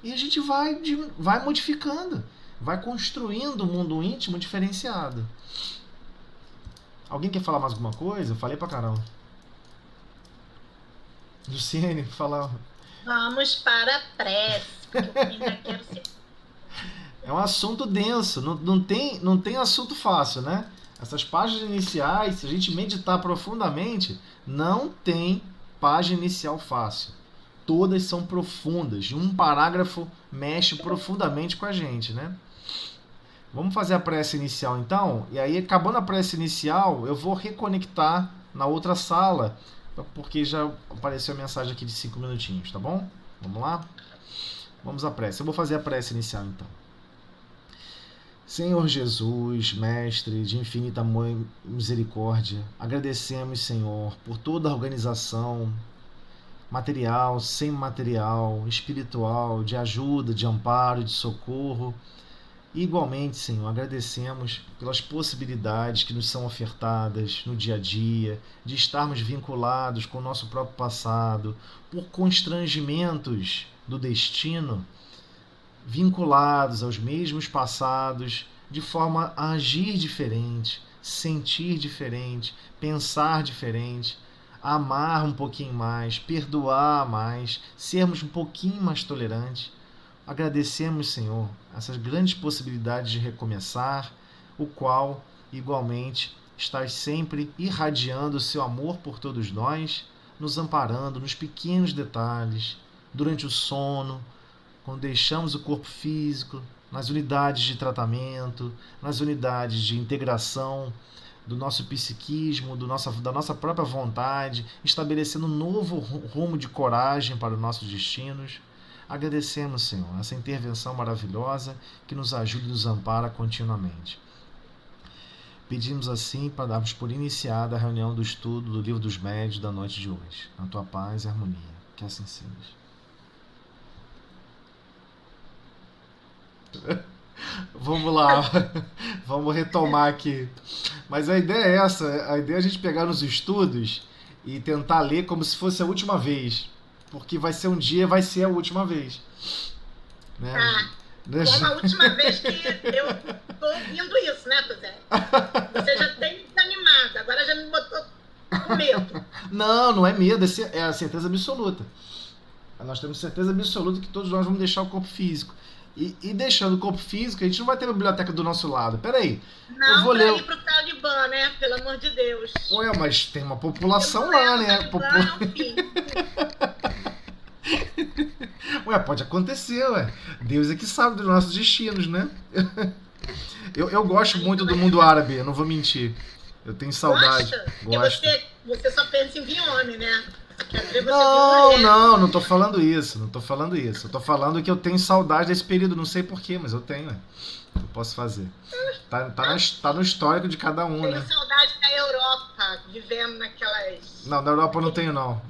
E a gente vai modificando, vai construindo um mundo íntimo diferenciado. Alguém quer falar mais alguma coisa? Eu falei pra caramba. Luciene, fala. Vamos para a prece, porque eu ainda quero ser. É um assunto denso, não tem assunto fácil, né? Essas páginas iniciais, se a gente meditar profundamente, não tem página inicial fácil. Todas são profundas, e um parágrafo mexe profundamente com a gente, né? Vamos fazer a prece inicial então, e aí acabando a prece inicial, eu vou reconectar na outra sala, porque já apareceu a mensagem aqui de 5 minutinhos, tá bom? Vamos lá? Vamos à prece. Eu vou fazer a prece inicial então. Senhor Jesus, Mestre de infinita misericórdia, agradecemos, Senhor, por toda a organização material, sem material, espiritual, de ajuda, de amparo, de socorro. E, igualmente, Senhor, agradecemos pelas possibilidades que nos são ofertadas no dia a dia, de estarmos vinculados com o nosso próprio passado, por constrangimentos do destino, vinculados aos mesmos passados, de forma a agir diferente, sentir diferente, pensar diferente, amar um pouquinho mais, perdoar mais, sermos um pouquinho mais tolerantes. Agradecemos, Senhor, essas grandes possibilidades de recomeçar, o qual, igualmente, estás sempre irradiando o seu amor por todos nós, nos amparando nos pequenos detalhes, durante o sono, quando deixamos o corpo físico, nas unidades de tratamento, nas unidades de integração do nosso psiquismo, da nossa própria vontade, estabelecendo um novo rumo de coragem para os nossos destinos. Agradecemos, Senhor, essa intervenção maravilhosa que nos ajuda e nos ampara continuamente. Pedimos assim para darmos por iniciada a reunião do estudo do Livro dos Médiuns da noite de hoje. Na tua paz e harmonia. Que assim seja. Vamos lá, vamos retomar aqui. Mas a ideia é essa, a ideia é a gente pegar nos estudos e tentar ler como se fosse a última vez. Porque vai ser um dia, vai ser a última vez. Né? Como a última vez que eu tô ouvindo isso, né, José? Você já tem me desanimado, agora já me botou com medo. Não é medo, é a certeza absoluta. Nós temos certeza absoluta que todos nós vamos deixar o corpo físico. E deixando o corpo físico, a gente não vai ter a biblioteca do nosso lado. Peraí. Não, eu vou ler... ir pro Talibã, né? Pelo amor de Deus. Ué, mas tem uma população lá, né? Ué, pode acontecer, ué. Deus é que sabe dos nossos destinos, né? Eu gosto muito do mundo árabe, eu não vou mentir. Eu tenho saudade. Gosto. Você só pensa em Viome, né? Não tô falando isso, Eu tô falando que eu tenho saudade desse período, não sei porquê, mas eu tenho, eu posso fazer. Tá no histórico de cada um, né? Tenho saudade da Europa, vivendo naquelas... Não, na Europa eu não tenho, não.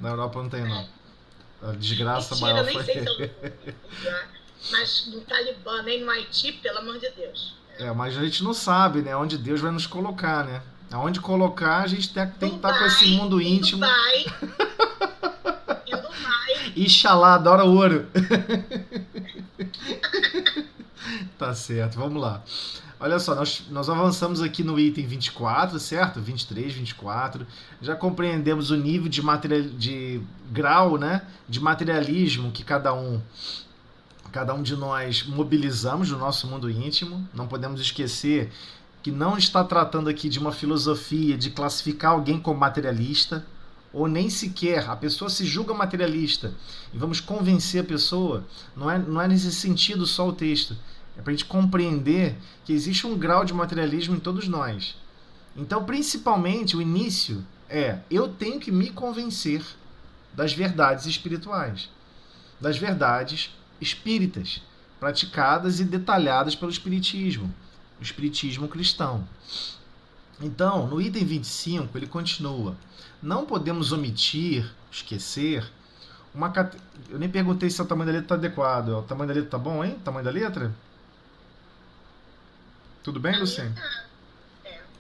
A desgraça mentira, maior nem foi... sei se eu... Mas no Talibã, nem no Haiti, pelo amor de Deus. Mas a gente não sabe, né? Onde Deus vai nos colocar, né? Aonde colocar, a gente tem que estar com esse mundo íntimo. Ixalá, adora ouro. Tá certo, vamos lá. Olha só, nós avançamos aqui no item 24, certo? 23, 24. Já compreendemos o nível de grau, né? De materialismo que cada um de nós mobilizamos no nosso mundo íntimo. Não podemos esquecer que não está tratando aqui de uma filosofia de classificar alguém como materialista, ou nem sequer a pessoa se julga materialista e vamos convencer a pessoa. Não é nesse sentido só o texto. É para a gente compreender que existe um grau de materialismo em todos nós. Então, principalmente, o início eu tenho que me convencer das verdades espirituais, das verdades espíritas, praticadas e detalhadas pelo espiritismo, o espiritismo cristão. Então, no item 25, ele continua: não podemos omitir, esquecer, eu nem perguntei se o tamanho da letra está adequado. O tamanho da letra está bom, hein? O tamanho da letra? Tudo bem, Luciane?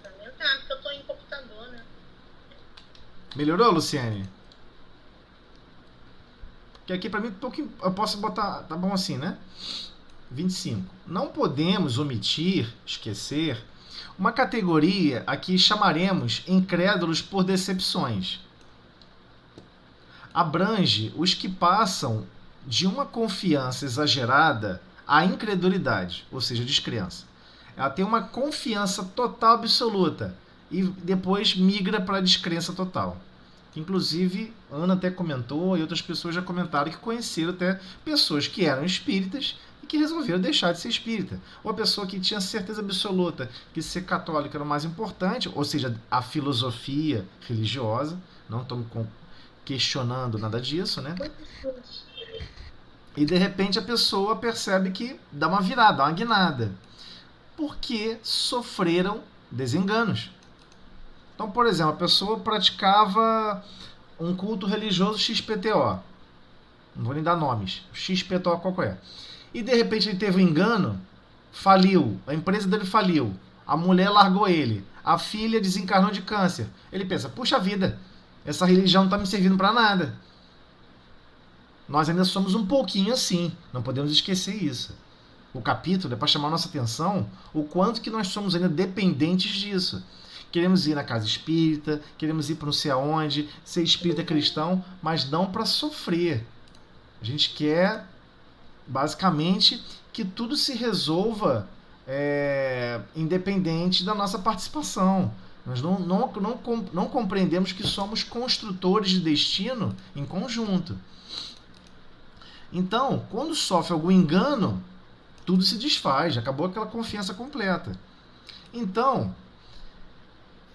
Também tá, porque eu estou em computador, né? Melhorou, Luciane? Porque aqui para mim eu posso botar, tá bom assim, né? 25. Não podemos omitir, esquecer, uma categoria a que chamaremos incrédulos por decepções. Abrange os que passam de uma confiança exagerada à incredulidade, ou seja, descrença. Ela tem uma confiança total absoluta e depois migra para a descrença total. Inclusive, Ana até comentou e outras pessoas já comentaram que conheceram até pessoas que eram espíritas e que resolveram deixar de ser espírita. Ou a pessoa que tinha certeza absoluta que ser católico era o mais importante, ou seja, a filosofia religiosa, não estamos questionando nada disso, né? E de repente a pessoa percebe que dá uma virada, dá uma guinada. Porque sofreram desenganos. Então, por exemplo, a pessoa praticava um culto religioso XPTO. Não vou nem dar nomes. XPTO qual é. E de repente ele teve um engano, faliu, a empresa dele faliu, a mulher largou ele, a filha desencarnou de câncer. Ele pensa, puxa vida, essa religião não está me servindo para nada. Nós ainda somos um pouquinho assim, não podemos esquecer isso. O capítulo é para chamar nossa atenção o quanto que nós somos ainda dependentes disso. Queremos ir na casa espírita, queremos ir para não sei aonde, ser espírita cristão, mas não para sofrer. A gente quer, basicamente, que tudo se resolva independente da nossa participação. Nós não compreendemos que somos construtores de destino em conjunto. Então, quando sofre algum engano, tudo se desfaz, acabou aquela confiança completa. Então,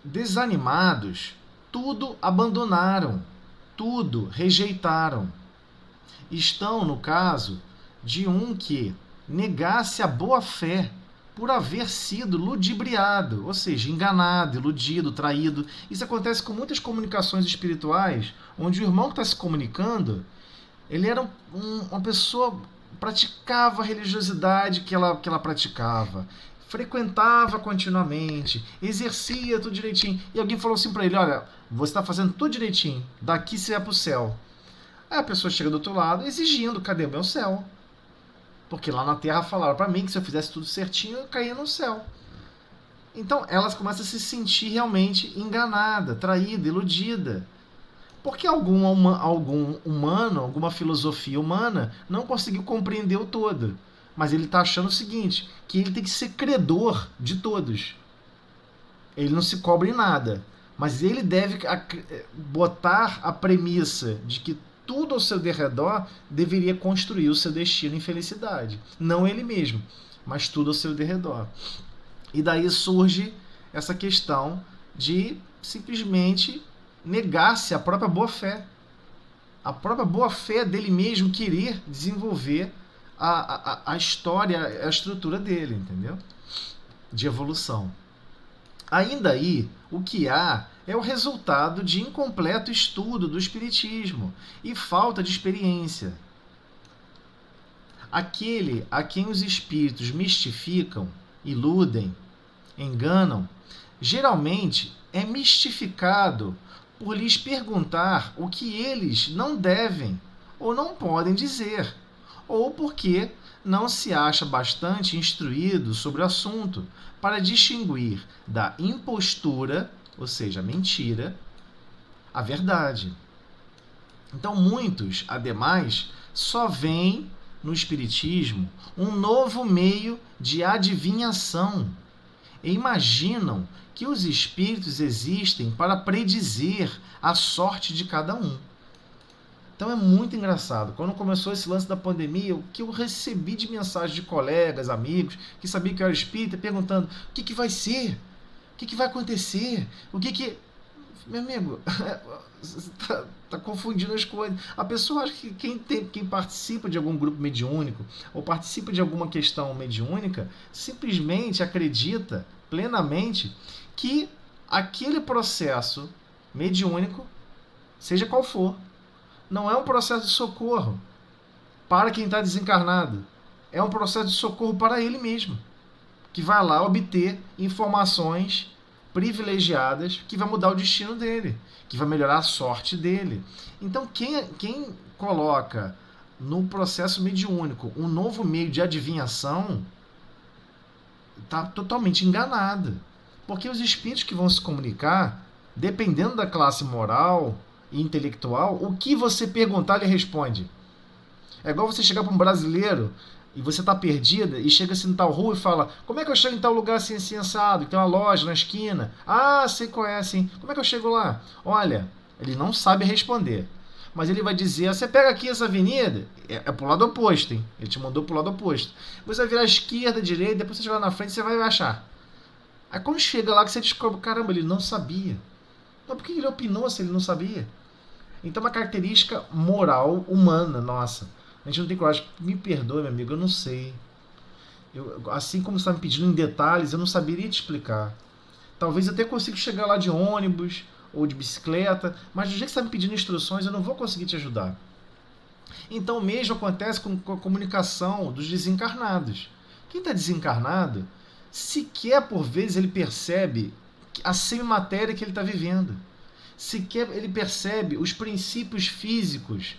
desanimados, tudo abandonaram, tudo rejeitaram. Estão no caso de um que negasse a boa-fé por haver sido ludibriado, ou seja, enganado, iludido, traído. Isso acontece com muitas comunicações espirituais, onde o irmão que está se comunicando, ele era uma pessoa, praticava a religiosidade que ela praticava, frequentava continuamente, exercia tudo direitinho, e alguém falou assim para ele, olha, você está fazendo tudo direitinho, daqui você vai para o céu. Aí a pessoa chega do outro lado exigindo, cadê o meu céu? Porque lá na Terra falaram para mim que se eu fizesse tudo certinho, eu caía no céu. Então ela começa a se sentir realmente enganada, traída, iludida. Porque algum humano, alguma filosofia humana não conseguiu compreender o todo. Mas ele está achando o seguinte, que ele tem que ser credor de todos. Ele não se cobre em nada. Mas ele deve botar a premissa de que tudo ao seu derredor deveria construir o seu destino em felicidade. Não ele mesmo, mas tudo ao seu derredor. E daí surge essa questão de simplesmente negar-se a própria boa-fé. A própria boa-fé dele mesmo querer desenvolver a história, a estrutura dele, entendeu? De evolução. Ainda aí, o que há é o resultado de incompleto estudo do espiritismo e falta de experiência. Aquele a quem os espíritos mistificam, iludem, enganam, geralmente é mistificado por lhes perguntar o que eles não devem ou não podem dizer, ou porque não se acha bastante instruído sobre o assunto para distinguir da impostura, ou seja, a mentira, a verdade. Então muitos, ademais, só veem no espiritismo um novo meio de adivinhação e imaginam que os espíritos existem para predizer a sorte de cada um. Então é muito engraçado. Quando começou esse lance da pandemia, o que eu recebi de mensagem de colegas, amigos, que sabiam que eu era espírita, perguntando o que vai ser? O que vai acontecer? O que... Meu amigo, você tá confundindo as coisas. A pessoa acha que quem participa de algum grupo mediúnico ou participa de alguma questão mediúnica simplesmente acredita plenamente que aquele processo mediúnico, seja qual for, não é um processo de socorro para quem está desencarnado. É um processo de socorro para ele mesmo, que vai lá obter informações privilegiadas que vai mudar o destino dele, que vai melhorar a sorte dele. Então, quem coloca no processo mediúnico um novo meio de adivinhação está totalmente enganado. Porque os espíritos que vão se comunicar, dependendo da classe moral e intelectual, o que você perguntar, ele responde. É igual você chegar para um brasileiro e você tá perdida e chega assim em tal rua e fala: como é que eu chego em tal lugar assim, assim assado? Que tem uma loja na esquina. Ah, sei qual é, assim. Como é que eu chego lá? Olha, ele não sabe responder. Mas ele vai dizer: você pega aqui essa avenida, é pro lado oposto, hein? Ele te mandou pro lado oposto. Você vai virar à esquerda, direita, depois você chegar na frente, você vai achar. Aí quando chega lá que você descobre: caramba, ele não sabia. Mas por que ele opinou se ele não sabia? Então é uma característica moral humana nossa. A gente não tem coragem. Me perdoe, meu amigo, eu não sei. Assim como você está me pedindo em detalhes, eu não saberia te explicar. Talvez eu até consiga chegar lá de ônibus ou de bicicleta, mas do jeito que você está me pedindo instruções, eu não vou conseguir te ajudar. Então o mesmo acontece com a comunicação dos desencarnados. Quem está desencarnado, sequer por vezes ele percebe a semimatéria que ele está vivendo. Sequer ele percebe os princípios físicos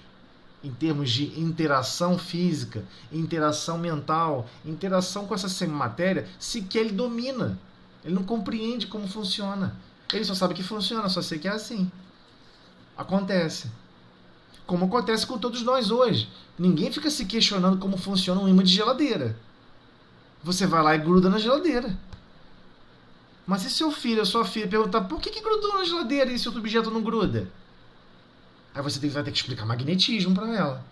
em termos de interação física, interação mental, interação com essa semimatéria, sequer ele domina. Ele não compreende como funciona. Ele só sabe que funciona, só sei que é assim. Acontece. Como acontece com todos nós hoje. Ninguém fica se questionando como funciona um imã de geladeira. Você vai lá e gruda na geladeira. Mas se seu filho ou sua filha perguntar por que grudou na geladeira e esse outro objeto não gruda? Aí você vai ter que explicar magnetismo para ela.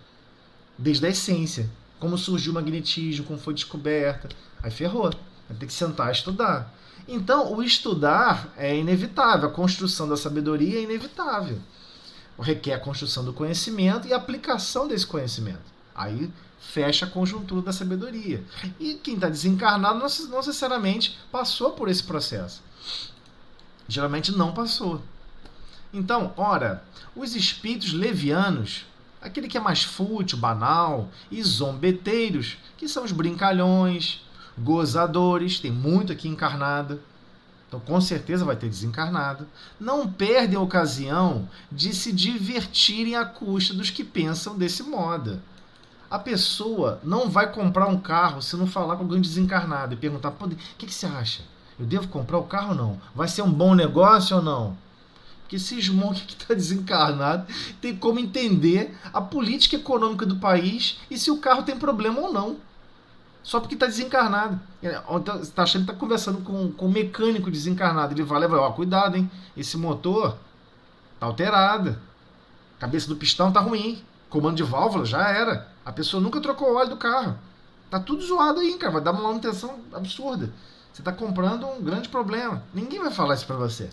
Desde a essência. Como surgiu o magnetismo, como foi descoberta. Aí ferrou. Vai ter que sentar e estudar. Então, o estudar é inevitável. A construção da sabedoria é inevitável. Requer a construção do conhecimento e a aplicação desse conhecimento. Aí fecha a conjuntura da sabedoria. E quem está desencarnado não necessariamente passou por esse processo. Geralmente não passou. Então, ora, os espíritos levianos, aquele que é mais fútil, banal, e zombeteiros, que são os brincalhões, gozadores, tem muito aqui encarnado, então com certeza vai ter desencarnado, não perdem a ocasião de se divertirem à custa dos que pensam desse modo. A pessoa não vai comprar um carro se não falar com alguém desencarnado e perguntar: o que você acha? Eu devo comprar o carro ou não? Vai ser um bom negócio ou não? Porque esses montes que está desencarnado tem como entender a política econômica do país e se o carro tem problema ou não. Só porque está desencarnado. Você está achando que está conversando com um mecânico desencarnado. Ele vai levar: ó, cuidado, hein? Esse motor está alterado. A cabeça do pistão está ruim. Comando de válvula já era. A pessoa nunca trocou o óleo do carro. Tá tudo zoado aí, cara. Vai dar uma manutenção absurda. Você está comprando um grande problema. Ninguém vai falar isso para você.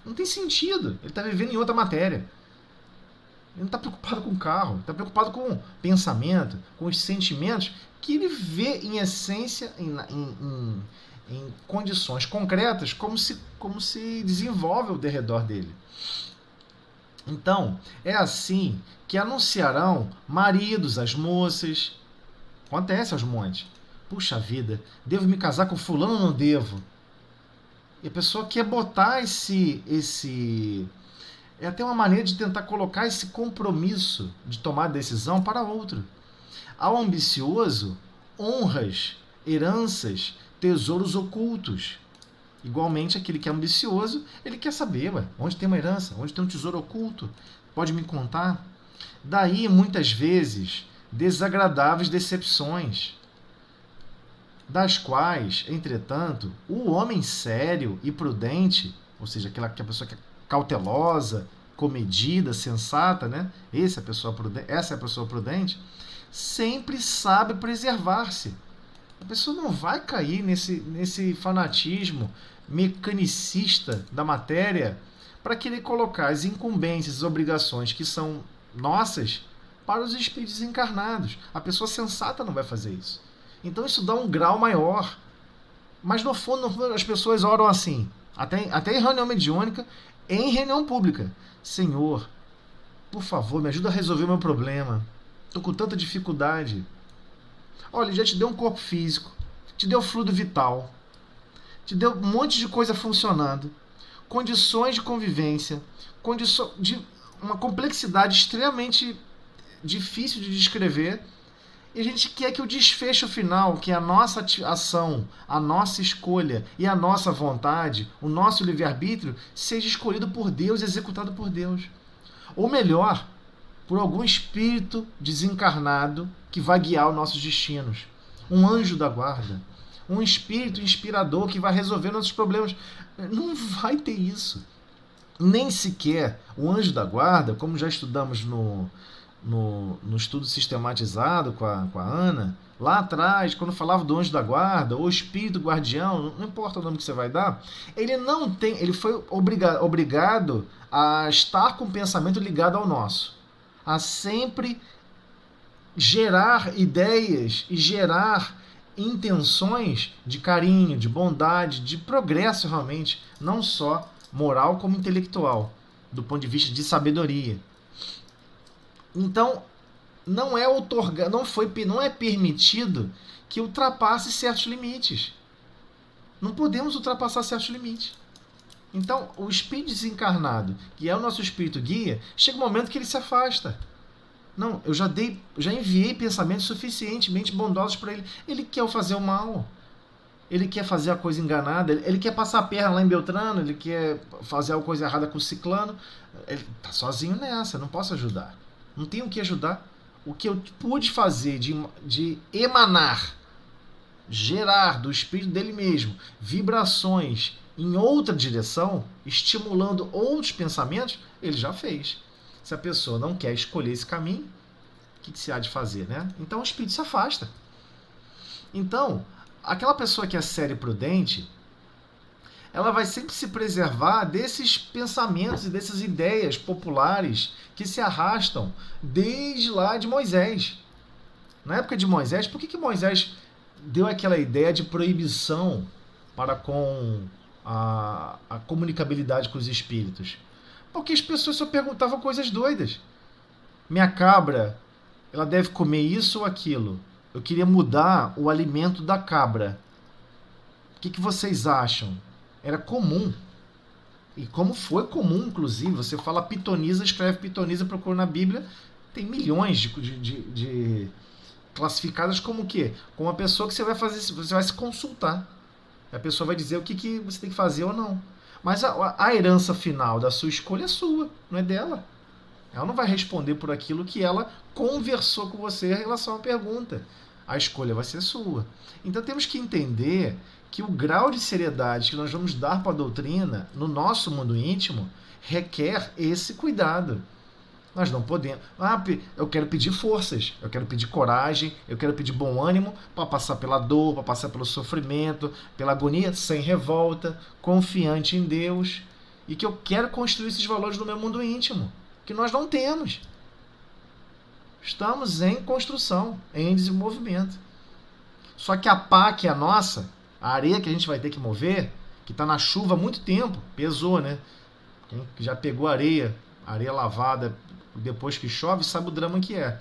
Não tem sentido. Ele está vivendo em outra matéria. Ele não está preocupado com o carro. Ele está preocupado com o pensamento, com os sentimentos que ele vê em essência, em condições concretas, como se desenvolve ao redor dele. Então, é assim que anunciarão maridos às moças. Acontece aos montes. Puxa vida, devo me casar com fulano ou não devo? E a pessoa quer botar é até uma maneira de tentar colocar esse compromisso de tomar decisão para outro. Ao ambicioso, honras, heranças, tesouros ocultos. Igualmente, aquele que é ambicioso, ele quer saber: onde tem uma herança, onde tem um tesouro oculto, pode me contar? Daí, muitas vezes, desagradáveis decepções, das quais, entretanto, o homem sério e prudente, ou seja, aquela que a pessoa que é cautelosa, comedida, sensata, né? Essa é a pessoa prudente, sempre sabe preservar-se. A pessoa não vai cair nesse fanatismo mecanicista da matéria para querer colocar as incumbências, as obrigações que são nossas para os espíritos encarnados. A pessoa sensata não vai fazer isso. Então isso dá um grau maior. Mas no fundo as pessoas oram assim, até em reunião mediúnica, em reunião pública: Senhor, por favor, me ajuda a resolver o meu problema. Estou com tanta dificuldade. Olha, ele já te deu um corpo físico, te deu fluido vital, te deu um monte de coisa funcionando, condições de convivência, de uma complexidade extremamente difícil de descrever, e a gente quer que o desfecho final, que é a nossa ação, a nossa escolha e a nossa vontade, o nosso livre-arbítrio, seja escolhido por Deus e executado por Deus. Ou melhor, por algum espírito desencarnado que vai guiar os nossos destinos. Um anjo da guarda. Um espírito inspirador que vai resolver nossos problemas. Não vai ter isso. Nem sequer o anjo da guarda, como já estudamos no estudo sistematizado com a Ana, lá atrás, quando falava do anjo da guarda, ou espírito guardião, não importa o nome que você vai dar, ele foi obrigado a estar com o pensamento ligado ao nosso, a sempre gerar ideias e gerar intenções de carinho, de bondade, de progresso realmente, não só moral como intelectual, do ponto de vista de sabedoria. Então, não é permitido que ultrapasse certos limites. Não podemos ultrapassar certos limites. Então, o espírito desencarnado, que é o nosso espírito guia, chega um momento que ele se afasta. Não, eu já enviei pensamentos suficientemente bondosos para ele. Ele quer fazer o mal. Ele quer fazer a coisa enganada. Ele quer passar a perna lá em Beltrano. Ele quer fazer a coisa errada com o Ciclano. Ele está sozinho nessa. Não posso ajudar. Não tenho o que ajudar. O que eu pude fazer de emanar, gerar do espírito dele mesmo vibrações em outra direção, estimulando outros pensamentos, ele já fez. Se a pessoa não quer escolher esse caminho, o que se há de fazer, né? Então o espírito se afasta. Então, aquela pessoa que é séria e prudente, ela vai sempre se preservar desses pensamentos e dessas ideias populares que se arrastam desde lá de Moisés. Na época de Moisés, por que Moisés deu aquela ideia de proibição para com a comunicabilidade com os espíritos? Porque as pessoas só perguntavam coisas doidas. Minha cabra, ela deve comer isso ou aquilo. Eu queria mudar o alimento da cabra. O que vocês acham? Era comum. E como foi comum, inclusive, você fala pitonisa, escreve pitonisa, procura na Bíblia, tem milhões de classificadas como o quê? Como uma pessoa que você vai se consultar. A pessoa vai dizer o que você tem que fazer ou não. Mas a herança final da sua escolha é sua, não é dela. Ela não vai responder por aquilo que ela conversou com você em relação à pergunta. A escolha vai ser sua. Então temos que entender que o grau de seriedade que nós vamos dar para a doutrina no nosso mundo íntimo requer esse cuidado. Nós não podemos. Eu quero pedir forças, eu quero pedir coragem, eu quero pedir bom ânimo para passar pela dor, para passar pelo sofrimento, pela agonia, sem revolta, confiante em Deus. E que eu quero construir esses valores no meu mundo íntimo, que nós não temos. Estamos em construção, em desenvolvimento. Só que a pá que é a nossa, a areia que a gente vai ter que mover, que está na chuva há muito tempo, pesou, né? Quem já pegou areia lavada depois que chove, sabe o drama que é.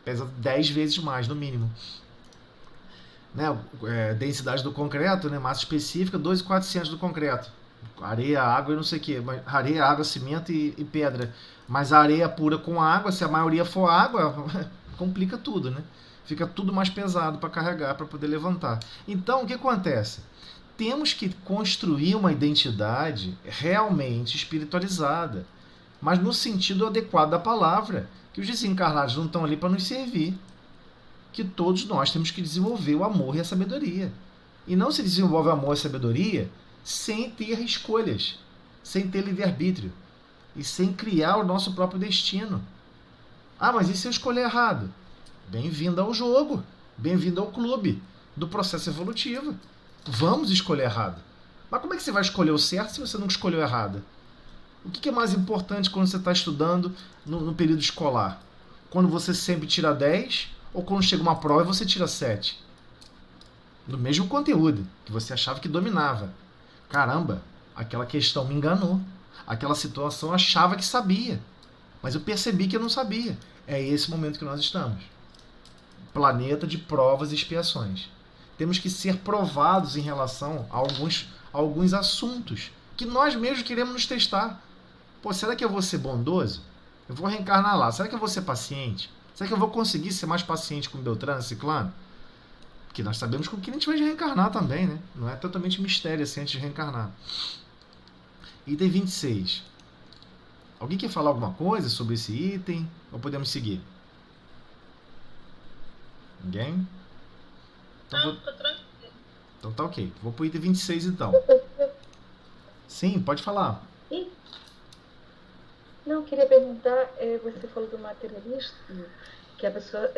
Pesa 10 vezes mais, no mínimo. Né? Densidade do concreto, né? Massa específica, 2.400 do concreto. Areia, água e não sei o que. Areia, água, cimento e pedra. Mas a areia pura com água, se a maioria for água, complica tudo, né? Fica tudo mais pesado para carregar, para poder levantar. Então, o que acontece? Temos que construir uma identidade realmente espiritualizada, mas no sentido adequado da palavra, que os desencarnados não estão ali para nos servir, que todos nós temos que desenvolver o amor e a sabedoria. E não se desenvolve o amor e a sabedoria sem ter escolhas, sem ter livre-arbítrio e sem criar o nosso próprio destino. Mas e se eu escolher errado? Bem-vindo ao jogo, bem-vindo ao clube do processo evolutivo. Vamos escolher errado. Mas como é que você vai escolher o certo se você nunca escolheu errado? O que é mais importante quando você está estudando no período escolar? Quando você sempre tira 10 ou quando chega uma prova e você tira 7? Do mesmo conteúdo que você achava que dominava. Caramba, aquela questão me enganou. Aquela situação eu achava que sabia, mas eu percebi que eu não sabia. É esse momento que nós estamos. Planeta de provas e expiações. Temos que ser provados em relação a alguns assuntos que nós mesmos queremos nos testar. Será que eu vou ser bondoso? Eu vou reencarnar lá. Será que eu vou ser paciente? Será que eu vou conseguir ser mais paciente com Beltrano e Ciclano? Porque nós sabemos com que a gente vai reencarnar também, né? Não é totalmente mistério assim antes de reencarnar. Item 26. Alguém quer falar alguma coisa sobre esse item? Ou podemos seguir? Ninguém? Não, tô tranquilo. Então tá ok. Vou pro item 26 então. Sim, pode falar. Não, eu queria perguntar, você falou do materialista, que a pessoa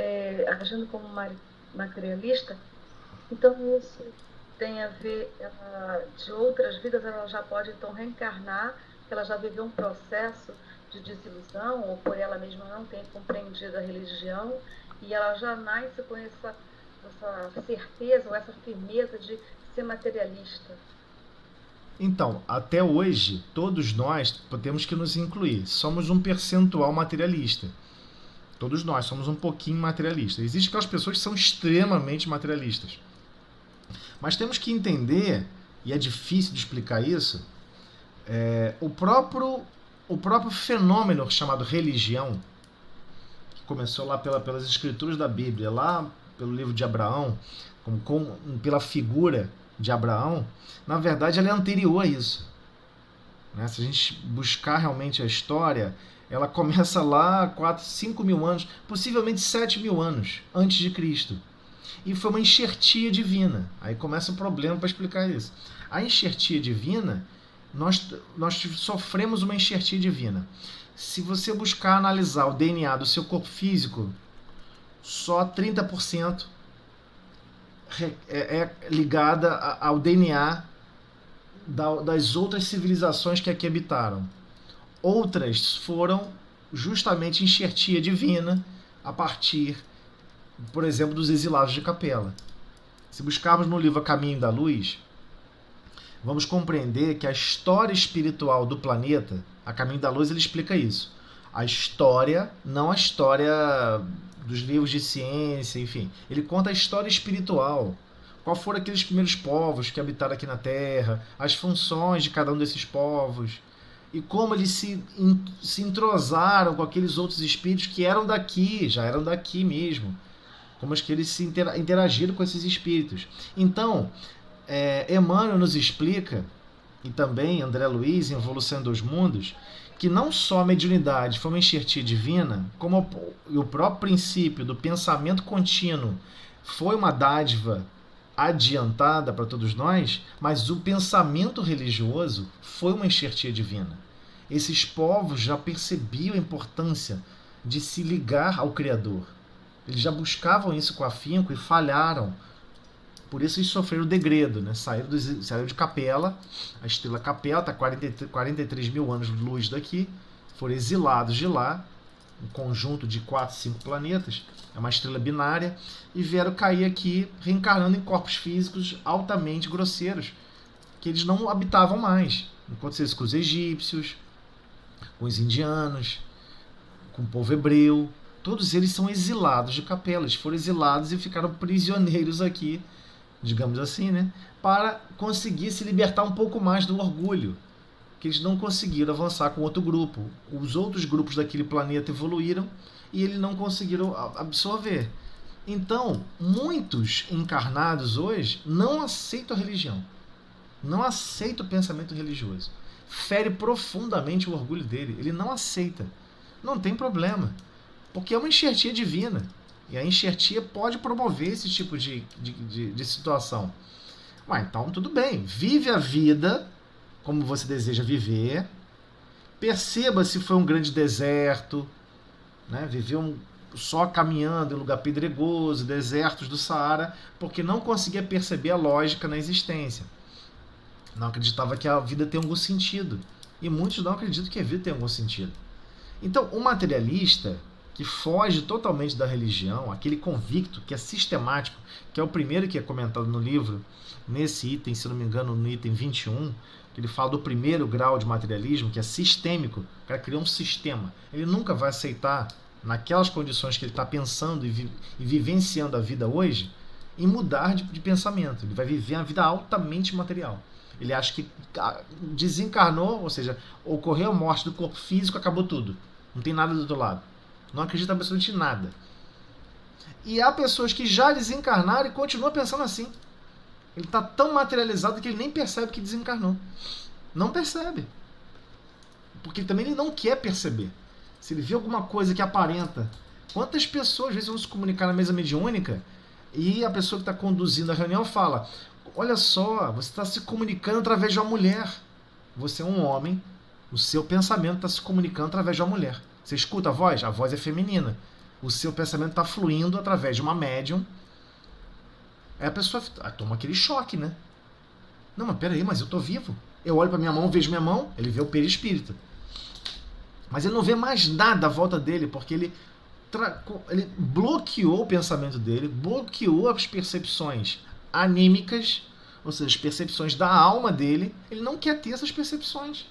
agindo como materialista, então isso tem a ver, de outras vidas ela já pode então reencarnar, que ela já viveu um processo de desilusão, ou por ela mesma não tem compreendido a religião, e ela já nasce com essa certeza ou essa firmeza de ser materialista. Então, até hoje, todos nós temos que nos incluir. Somos um percentual materialista. Todos nós somos um pouquinho materialistas. Existem aquelas pessoas que são extremamente materialistas. Mas temos que entender, e é difícil de explicar isso, o próprio fenômeno chamado religião, que começou lá pelas escrituras da Bíblia, lá pelo livro de Abraão, pela figura de Abraão, na verdade ela é anterior a isso. Né? Se a gente buscar realmente a história, ela começa lá 5 mil anos, possivelmente 7 mil anos antes de Cristo. E foi uma enxertia divina. Aí começa o problema para explicar isso. A enxertia divina, nós sofremos uma enxertia divina. Se você buscar analisar o DNA do seu corpo físico, só 30% é ligada ao DNA das outras civilizações que aqui habitaram. Outras foram justamente enxertia divina a partir, por exemplo, dos exilados de Capela. Se buscarmos no livro A Caminho da Luz, vamos compreender que a história espiritual do planeta, A Caminho da Luz, ele explica isso. A história, não a história dos livros de ciência, enfim. Ele conta a história espiritual. Qual foram aqueles primeiros povos que habitaram aqui na Terra, as funções de cada um desses povos, e como eles se entrosaram com aqueles outros espíritos que eram daqui, já eram daqui mesmo. Como é que eles se interagiram com esses espíritos. Então, Emmanuel nos explica, e também André Luiz, em Evolução dos Mundos, que não só a mediunidade foi uma enxertia divina, como o próprio princípio do pensamento contínuo foi uma dádiva adiantada para todos nós, mas o pensamento religioso foi uma enxertia divina. Esses povos já percebiam a importância de se ligar ao Criador. Eles já buscavam isso com afinco e falharam. Por isso eles sofreram o degredo, né? Saíram de Capela, a estrela Capela está a 43 mil anos de luz daqui, foram exilados de lá, um conjunto de 4, 5 planetas, é uma estrela binária, e vieram cair aqui, reencarnando em corpos físicos altamente grosseiros, que eles não habitavam mais. Aconteceu isso com os egípcios, com os indianos, com o povo hebreu. Todos eles são exilados de Capela, eles foram exilados e ficaram prisioneiros aqui, digamos assim, né, para conseguir se libertar um pouco mais do orgulho, que eles não conseguiram avançar com outro grupo. Os outros grupos daquele planeta evoluíram e eles não conseguiram absorver. Então, muitos encarnados hoje não aceitam a religião, não aceitam o pensamento religioso. Fere profundamente o orgulho dele, ele não aceita. Não tem problema, porque é uma enxertia divina. E a enxertia pode promover esse tipo de situação. Mas então tudo bem, vive a vida como você deseja viver, perceba se foi um grande deserto, né? Viveu só caminhando em lugar pedregoso, desertos do Saara, porque não conseguia perceber a lógica na existência. Não acreditava que a vida tem algum sentido. E muitos não acreditam que a vida tem algum sentido. Então, o materialista que foge totalmente da religião, aquele convicto que é sistemático, que é o primeiro que é comentado no livro, nesse item, se não me engano, no item 21, que ele fala do primeiro grau de materialismo, que é sistêmico. O cara criou um sistema. Ele nunca vai aceitar, naquelas condições que ele está pensando e vivenciando a vida hoje, em mudar de pensamento. Ele vai viver uma vida altamente material. Ele acha que desencarnou, ou seja, ocorreu a morte do corpo físico, acabou tudo. Não tem nada do outro lado. Não acredita absolutamente em nada. E há pessoas que já desencarnaram e continuam pensando assim. Ele está tão materializado que ele nem percebe que desencarnou. Não percebe. porque também ele não quer perceber. Se ele vê alguma coisa que aparenta, quantas pessoas às vezes vão se comunicar na mesa mediúnica e a pessoa que está conduzindo a reunião fala: olha só, você está se comunicando através de uma mulher. Você é um homem, o seu pensamento está se comunicando através de uma mulher. Você escuta a voz é feminina. O seu pensamento está fluindo através de uma médium. Aí a pessoa toma aquele choque, né? Não, mas peraí, mas eu tô vivo. Eu olho para minha mão, vejo minha mão, ele vê o perispírito. Mas ele não vê mais nada à volta dele, porque ele bloqueou o pensamento dele, bloqueou as percepções anímicas, ou seja, as percepções da alma dele. Ele não quer ter essas percepções.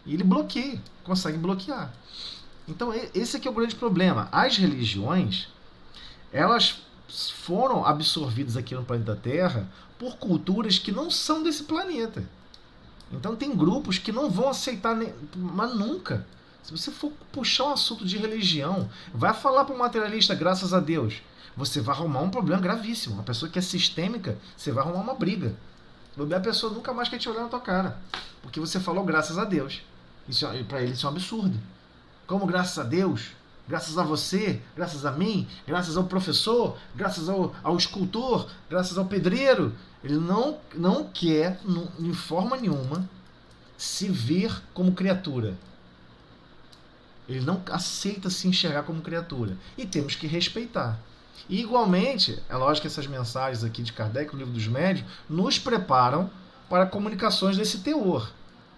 E ele bloqueia, consegue bloquear. Então esse aqui é o grande problema. As religiões, elas foram absorvidas aqui no planeta Terra por culturas que não são desse planeta. Então tem grupos que não vão aceitar, mas nunca. Se você for puxar um assunto de religião, vai falar para um materialista, graças a Deus, você vai arrumar um problema gravíssimo. Uma pessoa que é sistêmica, você vai arrumar uma briga. A pessoa nunca mais quer te olhar na tua cara, porque você falou graças a Deus. Para ele isso é um absurdo. Como graças a Deus? Graças a você, graças a mim, graças ao professor, graças ao escultor, graças ao pedreiro. Ele não quer, de forma nenhuma, se ver como criatura. Ele não aceita se enxergar como criatura. E temos que respeitar. E, igualmente, é lógico que essas mensagens aqui de Kardec, no Livro dos Médiuns, nos preparam para comunicações desse teor.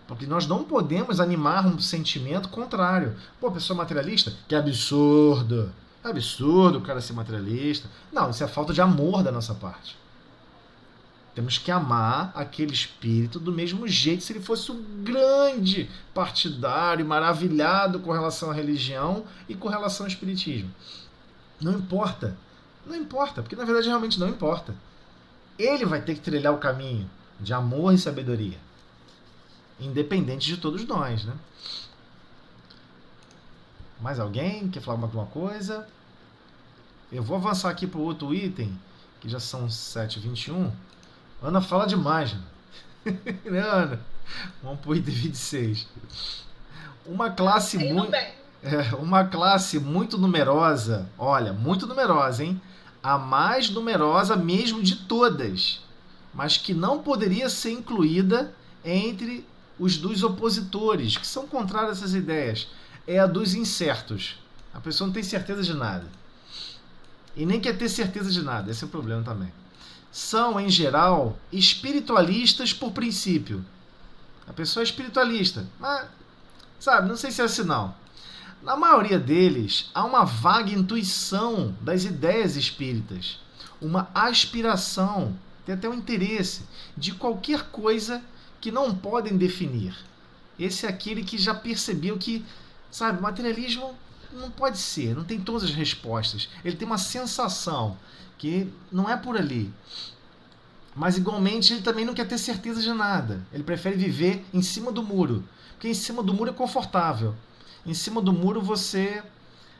Porque nós não podemos animar um sentimento contrário. Pô, pessoa materialista? Que absurdo! É absurdo o cara ser materialista. Não, isso é falta de amor da nossa parte. Temos que amar aquele espírito do mesmo jeito se ele fosse um grande partidário, maravilhado com relação à religião e com relação ao espiritismo. Não importa. Não importa, porque na verdade realmente não importa. Ele vai ter que trilhar o caminho de amor e sabedoria. Independente de todos nós, né? Mais alguém quer falar alguma coisa? Eu vou avançar aqui para o outro item, que já são 7h21. Ana fala demais, né, Ana? Vamos para o item 26. Uma classe muito numerosa, olha, muito numerosa, hein? A mais numerosa mesmo de todas, mas que não poderia ser incluída entre os dos opositores, que são contrários a essas ideias, é a dos incertos. A pessoa não tem certeza de nada. E nem quer ter certeza de nada, esse é o problema também. São, em geral, espiritualistas por princípio. A pessoa é espiritualista, mas, sabe, não sei se é assim não. Na maioria deles, há uma vaga intuição das ideias espíritas, uma aspiração, tem até um interesse de qualquer coisa que não podem definir. Esse é aquele que já percebeu que, sabe, materialismo não pode ser, não tem todas as respostas. Ele tem uma sensação que não é por ali. Mas igualmente ele também não quer ter certeza de nada. Ele prefere viver em cima do muro, porque em cima do muro é confortável. Em cima do muro você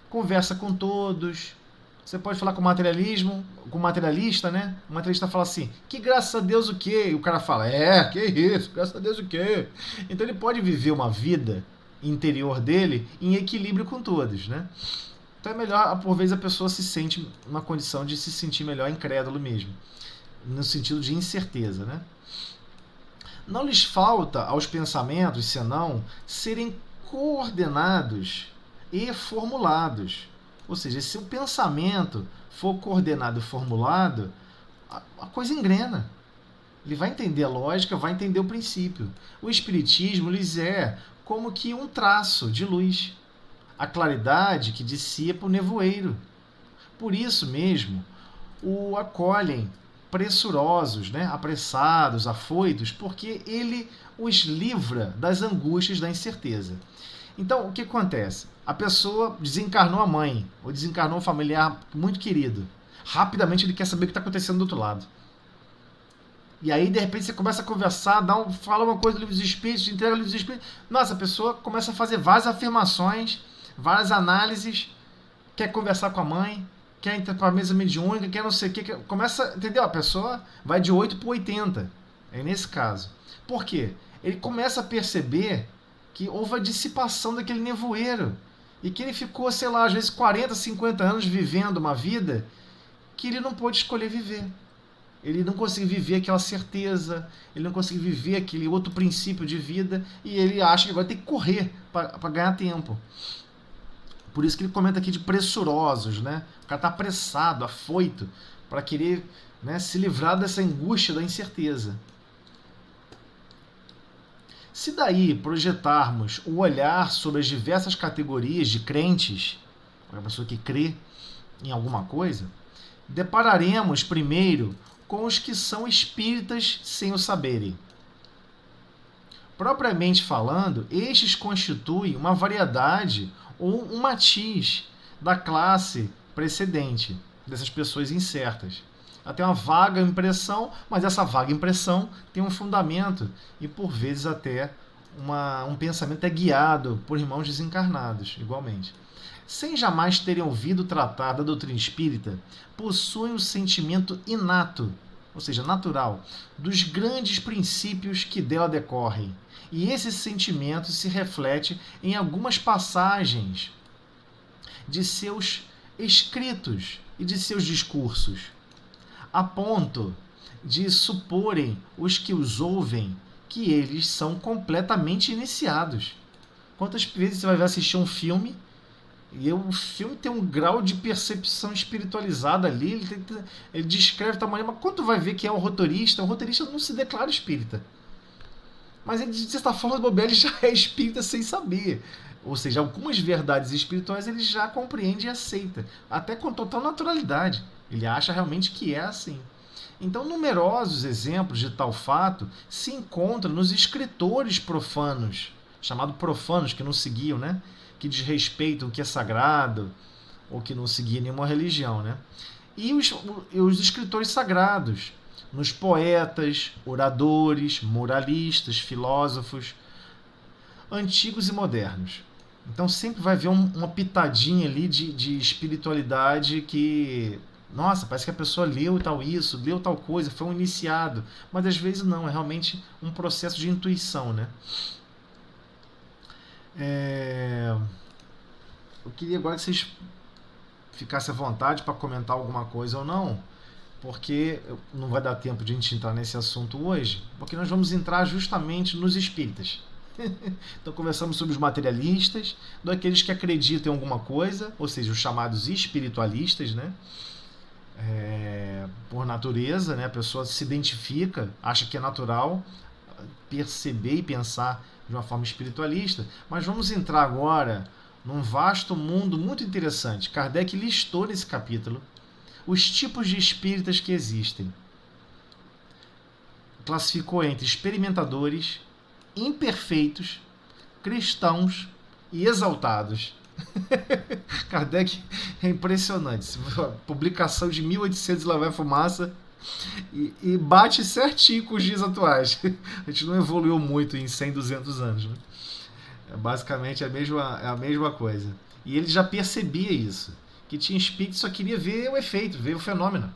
conversa com todos. Você pode falar com o materialista, né? O materialista fala assim, que graças a Deus o quê? E o cara fala, que isso, graças a Deus o quê? Então ele pode viver uma vida interior dele em equilíbrio com todos, né? Então é melhor, por vezes a pessoa se sente numa condição de se sentir melhor incrédulo mesmo, no sentido de incerteza, né? Não lhes falta aos pensamentos, senão serem coordenados e formulados. Ou seja, se o pensamento for coordenado e formulado, a coisa engrena. Ele vai entender a lógica, vai entender o princípio. O espiritismo lhes é como que um traço de luz. A claridade que dissipa o nevoeiro. Por isso mesmo, o acolhem pressurosos, né? Apressados, afoitos, porque ele os livra das angústias da incerteza. Então, o que acontece? A pessoa desencarnou a mãe, ou desencarnou um familiar muito querido. Rapidamente ele quer saber o que está acontecendo do outro lado. E aí, de repente, você começa a conversar, fala uma coisa do livro dos espíritos, entrega o livro dos espíritos. Nossa, a pessoa começa a fazer várias afirmações, várias análises, quer conversar com a mãe, quer entrar para a mesa mediúnica, quer não sei o que. Começa, entendeu? A pessoa vai de 8 para 80. É nesse caso. Por quê? Ele começa a perceber que houve a dissipação daquele nevoeiro e que ele ficou, sei lá, às vezes 40, 50 anos vivendo uma vida que ele não pôde escolher viver. Ele não conseguiu viver aquela certeza, ele não conseguiu viver aquele outro princípio de vida e ele acha que agora tem que correr para ganhar tempo. Por isso que ele comenta aqui de pressurosos, né? O cara está apressado, afoito, para querer, né, se livrar dessa angústia da incerteza. Se daí projetarmos o olhar sobre as diversas categorias de crentes, a pessoa que crê em alguma coisa, depararemos primeiro com os que são espíritas sem o saberem. Propriamente falando, estes constituem uma variedade ou um matiz da classe precedente, dessas pessoas incertas. Ela tem uma vaga impressão, mas essa vaga impressão tem um fundamento e, por vezes, até um pensamento é guiado por irmãos desencarnados, igualmente. Sem jamais terem ouvido tratar da doutrina espírita, possuem o sentimento inato, ou seja, natural, dos grandes princípios que dela decorrem. E esse sentimento se reflete em algumas passagens de seus escritos e de seus discursos, a ponto de suporem os que os ouvem que eles são completamente iniciados. Quantas vezes você vai assistir um filme e o filme tem um grau de percepção espiritualizada ali, ele descreve de tal maneira, mas quando tu vai ver quem é o roteirista não se declara espírita. Mas ele, de certa forma, ele já é espírita sem saber. Ou seja, algumas verdades espirituais ele já compreende e aceita, até com total naturalidade. Ele acha realmente que é assim. Então, numerosos exemplos de tal fato se encontram nos escritores profanos, chamados profanos, que não seguiam, né? Que desrespeitam o que é sagrado, ou que não seguiam nenhuma religião, né? E os escritores sagrados, nos poetas, oradores, moralistas, filósofos, antigos e modernos. Então sempre vai haver uma pitadinha ali de espiritualidade que, nossa, parece que a pessoa leu tal isso, leu tal coisa, foi um iniciado. Mas às vezes não, é realmente um processo de intuição, né? Eu queria agora que vocês ficassem à vontade para comentar alguma coisa ou não, porque não vai dar tempo de a gente entrar nesse assunto hoje, porque nós vamos entrar justamente nos espíritas. Então conversamos sobre os materialistas, daqueles que acreditam em alguma coisa, ou seja, os chamados espiritualistas, né? Por natureza, né? A pessoa se identifica, acha que é natural perceber e pensar de uma forma espiritualista. Mas vamos entrar agora num vasto mundo muito interessante. Kardec listou nesse capítulo os tipos de espíritas que existem. Classificou entre experimentadores, imperfeitos, cristãos e exaltados. Kardec é impressionante. Publicação de 1800 lá vai fumaça e bate certinho com os dias atuais. A gente não evoluiu muito em 100, 200 anos, né? Basicamente é a mesma coisa. E ele já percebia isso, que tinha espírito que só queria ver o efeito, ver o fenômeno.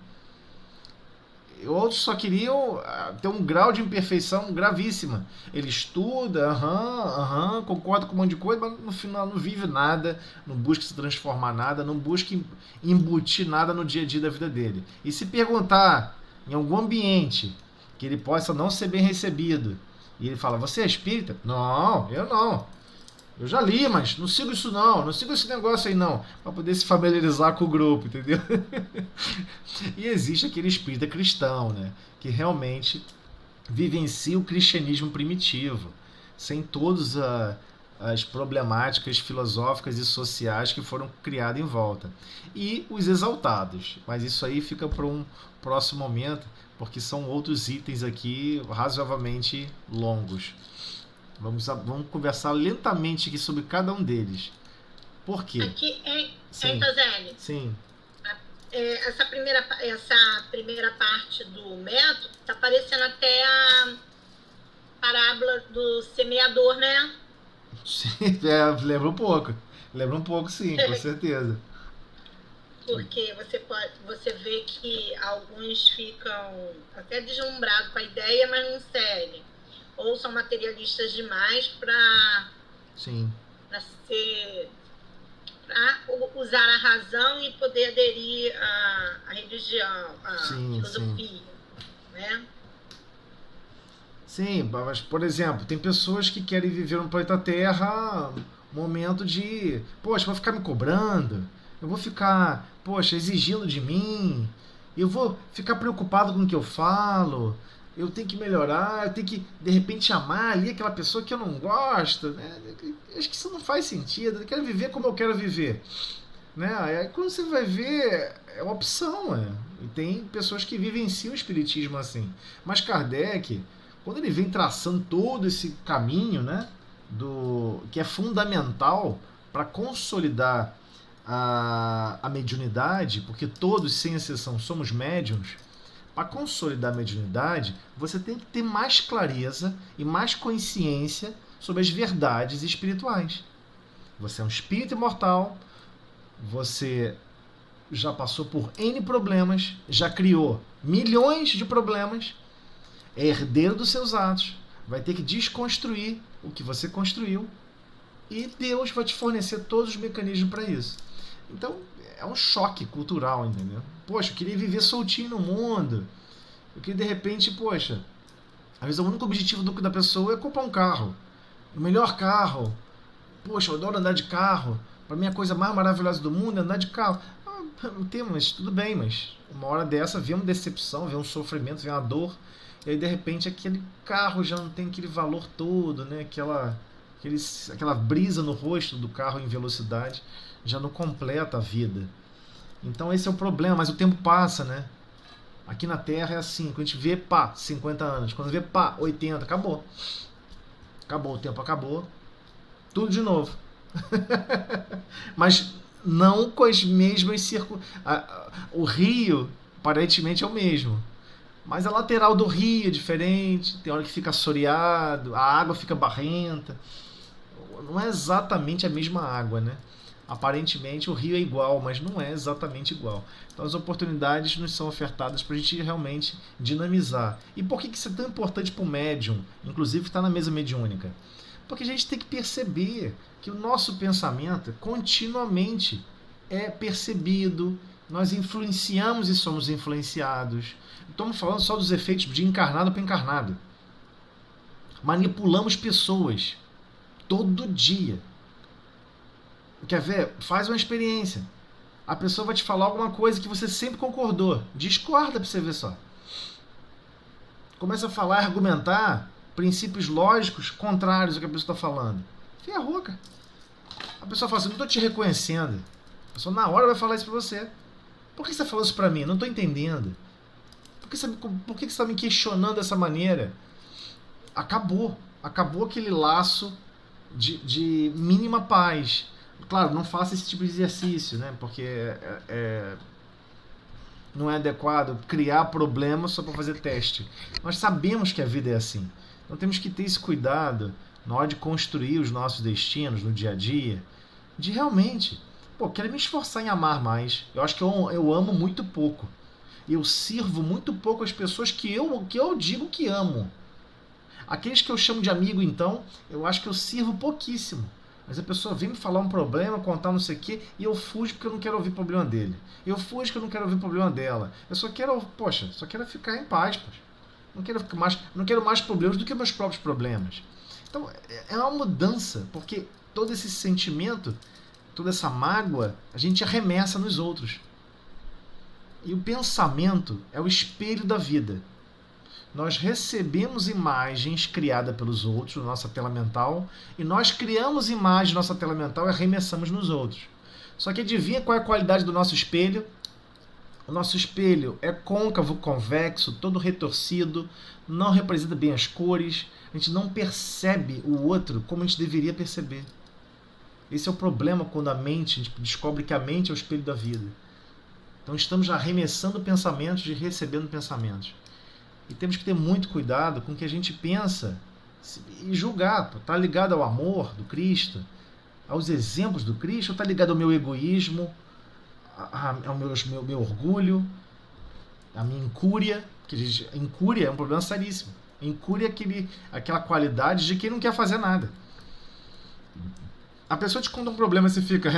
Outros só queriam ter um grau de imperfeição gravíssima. Ele estuda, concorda com um monte de coisa, mas no final não vive nada, não busca se transformar nada, não busca embutir nada no dia a dia da vida dele. E se perguntar em algum ambiente que ele possa não ser bem recebido, e ele fala, você é espírita? Não, eu não. Eu já li, mas não sigo isso não sigo esse negócio aí não, para poder se familiarizar com o grupo, entendeu? E existe aquele espírita cristão, né, que realmente vivencia o cristianismo primitivo, sem todas as problemáticas filosóficas e sociais que foram criadas em volta. E os exaltados, mas isso aí fica para um próximo momento, porque são outros itens aqui razoavelmente longos. Vamos conversar lentamente aqui sobre cada um deles. Por quê? Aqui, Tozeli. Sim. Essa primeira parte do método está parecendo até a parábola do semeador, né? Sim, lembra um pouco, sim, com certeza. Porque você vê que alguns ficam até deslumbrados com a ideia, mas não seguem. Ou são materialistas demais para Sim. Para usar a razão e poder aderir à religião, à filosofia, né? Sim, mas, por exemplo, tem pessoas que querem viver no planeta Terra momento de, poxa, vou ficar me cobrando, eu vou ficar, poxa, exigindo de mim, eu vou ficar preocupado com o que eu falo, eu tenho que melhorar, eu tenho que, de repente, amar ali aquela pessoa que eu não gosto, né? Acho que isso não faz sentido, eu quero viver como eu quero viver, né? Aí quando você vai ver, é uma opção, e tem pessoas que vivenciam o espiritismo assim. Mas Kardec, quando ele vem traçando todo esse caminho, né, que é fundamental para consolidar a mediunidade, porque todos, sem exceção, somos médiums. Para consolidar a mediunidade, você tem que ter mais clareza e mais consciência sobre as verdades espirituais. Você é um espírito imortal, você já passou por N problemas, já criou milhões de problemas, é herdeiro dos seus atos, vai ter que desconstruir o que você construiu e Deus vai te fornecer todos os mecanismos para isso. Então, é um choque cultural, entendeu? Poxa, eu queria viver soltinho no mundo. Eu queria, de repente, poxa, às vezes o único objetivo da pessoa é comprar um carro. O melhor carro. Poxa, eu adoro andar de carro. Para mim, a coisa mais maravilhosa do mundo é andar de carro. Não tem, mas tudo bem, mas uma hora dessa vem uma decepção, vem um sofrimento, vem uma dor. E aí, de repente, aquele carro já não tem aquele valor todo, né? Aquela brisa no rosto do carro em velocidade já não completa a vida. Então esse é o problema, mas o tempo passa, né? Aqui na Terra é assim, quando a gente vê, 50 anos. Quando vê, 80, acabou. Acabou, o tempo acabou. Tudo de novo. Mas não com as mesmas o rio, aparentemente, é o mesmo. Mas a lateral do rio é diferente, tem hora que fica assoreado, a água fica barrenta. Não é exatamente a mesma água, né? Aparentemente o rio é igual, mas não é exatamente igual. Então as oportunidades nos são ofertadas para a gente realmente dinamizar. E por que isso é tão importante para o médium, inclusive que está na mesa mediúnica? Porque a gente tem que perceber que o nosso pensamento continuamente é percebido, nós influenciamos e somos influenciados. Estamos falando só dos efeitos de encarnado para encarnado. Manipulamos pessoas todo dia. Quer ver? Faz uma experiência. A pessoa vai te falar alguma coisa que você sempre concordou. Discorda para você ver só. Começa a falar, argumentar princípios lógicos contrários ao que a pessoa está falando. Ferrou, cara. A pessoa fala assim, não estou te reconhecendo. A pessoa na hora vai falar isso para você. Por que você falou isso para mim? Não estou entendendo. Por que você está me questionando dessa maneira? Acabou. Acabou aquele laço de mínima paz. Claro, não faça esse tipo de exercício, né? Porque não é adequado criar problemas só para fazer teste. Nós sabemos que a vida é assim. Então temos que ter esse cuidado na hora de construir os nossos destinos no dia a dia, de realmente, quero me esforçar em amar mais. Eu acho que eu amo muito pouco. Eu sirvo muito pouco as pessoas que eu digo que amo. Aqueles que eu chamo de amigo, então, eu acho que eu sirvo pouquíssimo. Mas a pessoa vem me falar um problema, contar não sei o quê, e eu fujo porque eu não quero ouvir o problema dele. Eu fujo porque eu não quero ouvir o problema dela. Eu só quero, só quero ficar em paz, Não quero mais problemas do que meus próprios problemas. Então, é uma mudança, porque todo esse sentimento, toda essa mágoa, a gente arremessa nos outros. E o pensamento é o espelho da vida. Nós recebemos imagens criadas pelos outros na nossa tela mental e nós criamos imagens na nossa tela mental e arremessamos nos outros. Só que adivinha qual é a qualidade do nosso espelho? O nosso espelho é côncavo, convexo, todo retorcido, não representa bem as cores, a gente não percebe o outro como a gente deveria perceber. Esse é o problema quando a gente descobre que a mente é o espelho da vida. Então estamos arremessando pensamentos e recebendo pensamentos. E temos que ter muito cuidado com o que a gente pensa e julgar. Está ligado ao amor do Cristo, aos exemplos do Cristo, ou está ligado ao meu egoísmo, ao meu orgulho, à minha incúria? Incúria é um problema seríssimo. Incúria é aquela qualidade de quem não quer fazer nada. A pessoa te conta um problema e você fica,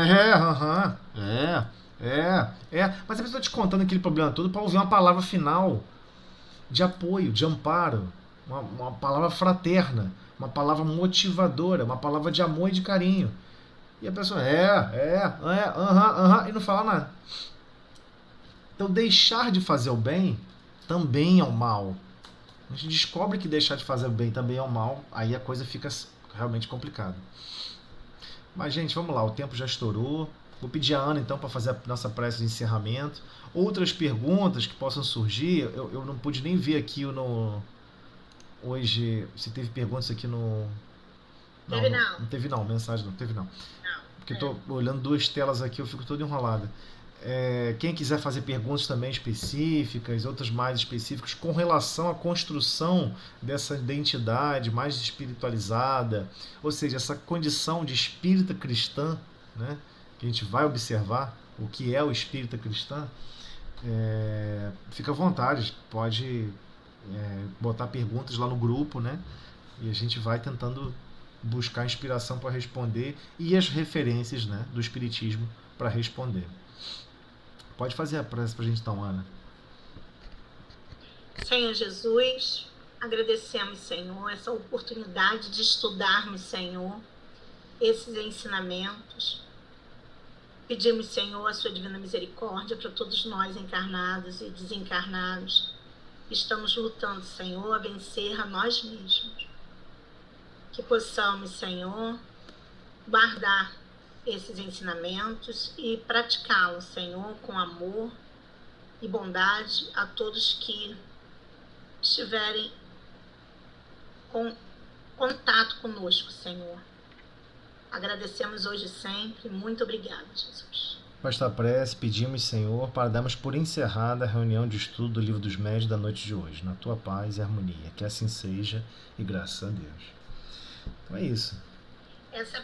mas a pessoa te contando aquele problema todo para ouvir uma palavra final de apoio, de amparo, uma palavra fraterna, uma palavra motivadora, uma palavra de amor e de carinho. E a pessoa, e não fala nada. Então, deixar de fazer o bem também é um mal. A gente descobre que deixar de fazer o bem também é um mal, aí a coisa fica realmente complicada. Mas, gente, vamos lá, o tempo já estourou. Vou pedir a Ana, então, para fazer a nossa prece de encerramento. Outras perguntas que possam surgir, eu não pude nem ver aqui hoje, se teve perguntas aqui no... Não teve não, mensagem não teve não. Porque eu estou olhando 2 telas aqui, eu fico todo enrolado. Quem quiser fazer perguntas também específicas, outras mais específicas, com relação à construção dessa identidade mais espiritualizada, ou seja, essa condição de espírita cristã, né, que a gente vai observar o que é o espírita cristã, fica à vontade, pode botar perguntas lá no grupo, né, e a gente vai tentando buscar inspiração para responder e as referências, né, do espiritismo para responder. Pode fazer a prece para a gente então, Ana. Senhor Jesus, agradecemos, Senhor, essa oportunidade de estudarmos, Senhor, esses ensinamentos. Pedimos, Senhor, a sua divina misericórdia para todos nós encarnados e desencarnados. Estamos lutando, Senhor, a vencer a nós mesmos. Que possamos, Senhor, guardar esses ensinamentos e praticá-los, Senhor, com amor e bondade a todos que estiverem com contato conosco, Senhor. Agradecemos hoje e sempre. Muito obrigada, Jesus. Com esta prece, pedimos, Senhor, para darmos por encerrada a reunião de estudo do Livro dos Médiuns da noite de hoje, na tua paz e harmonia. Que assim seja e graças a Deus. Então é isso. Essa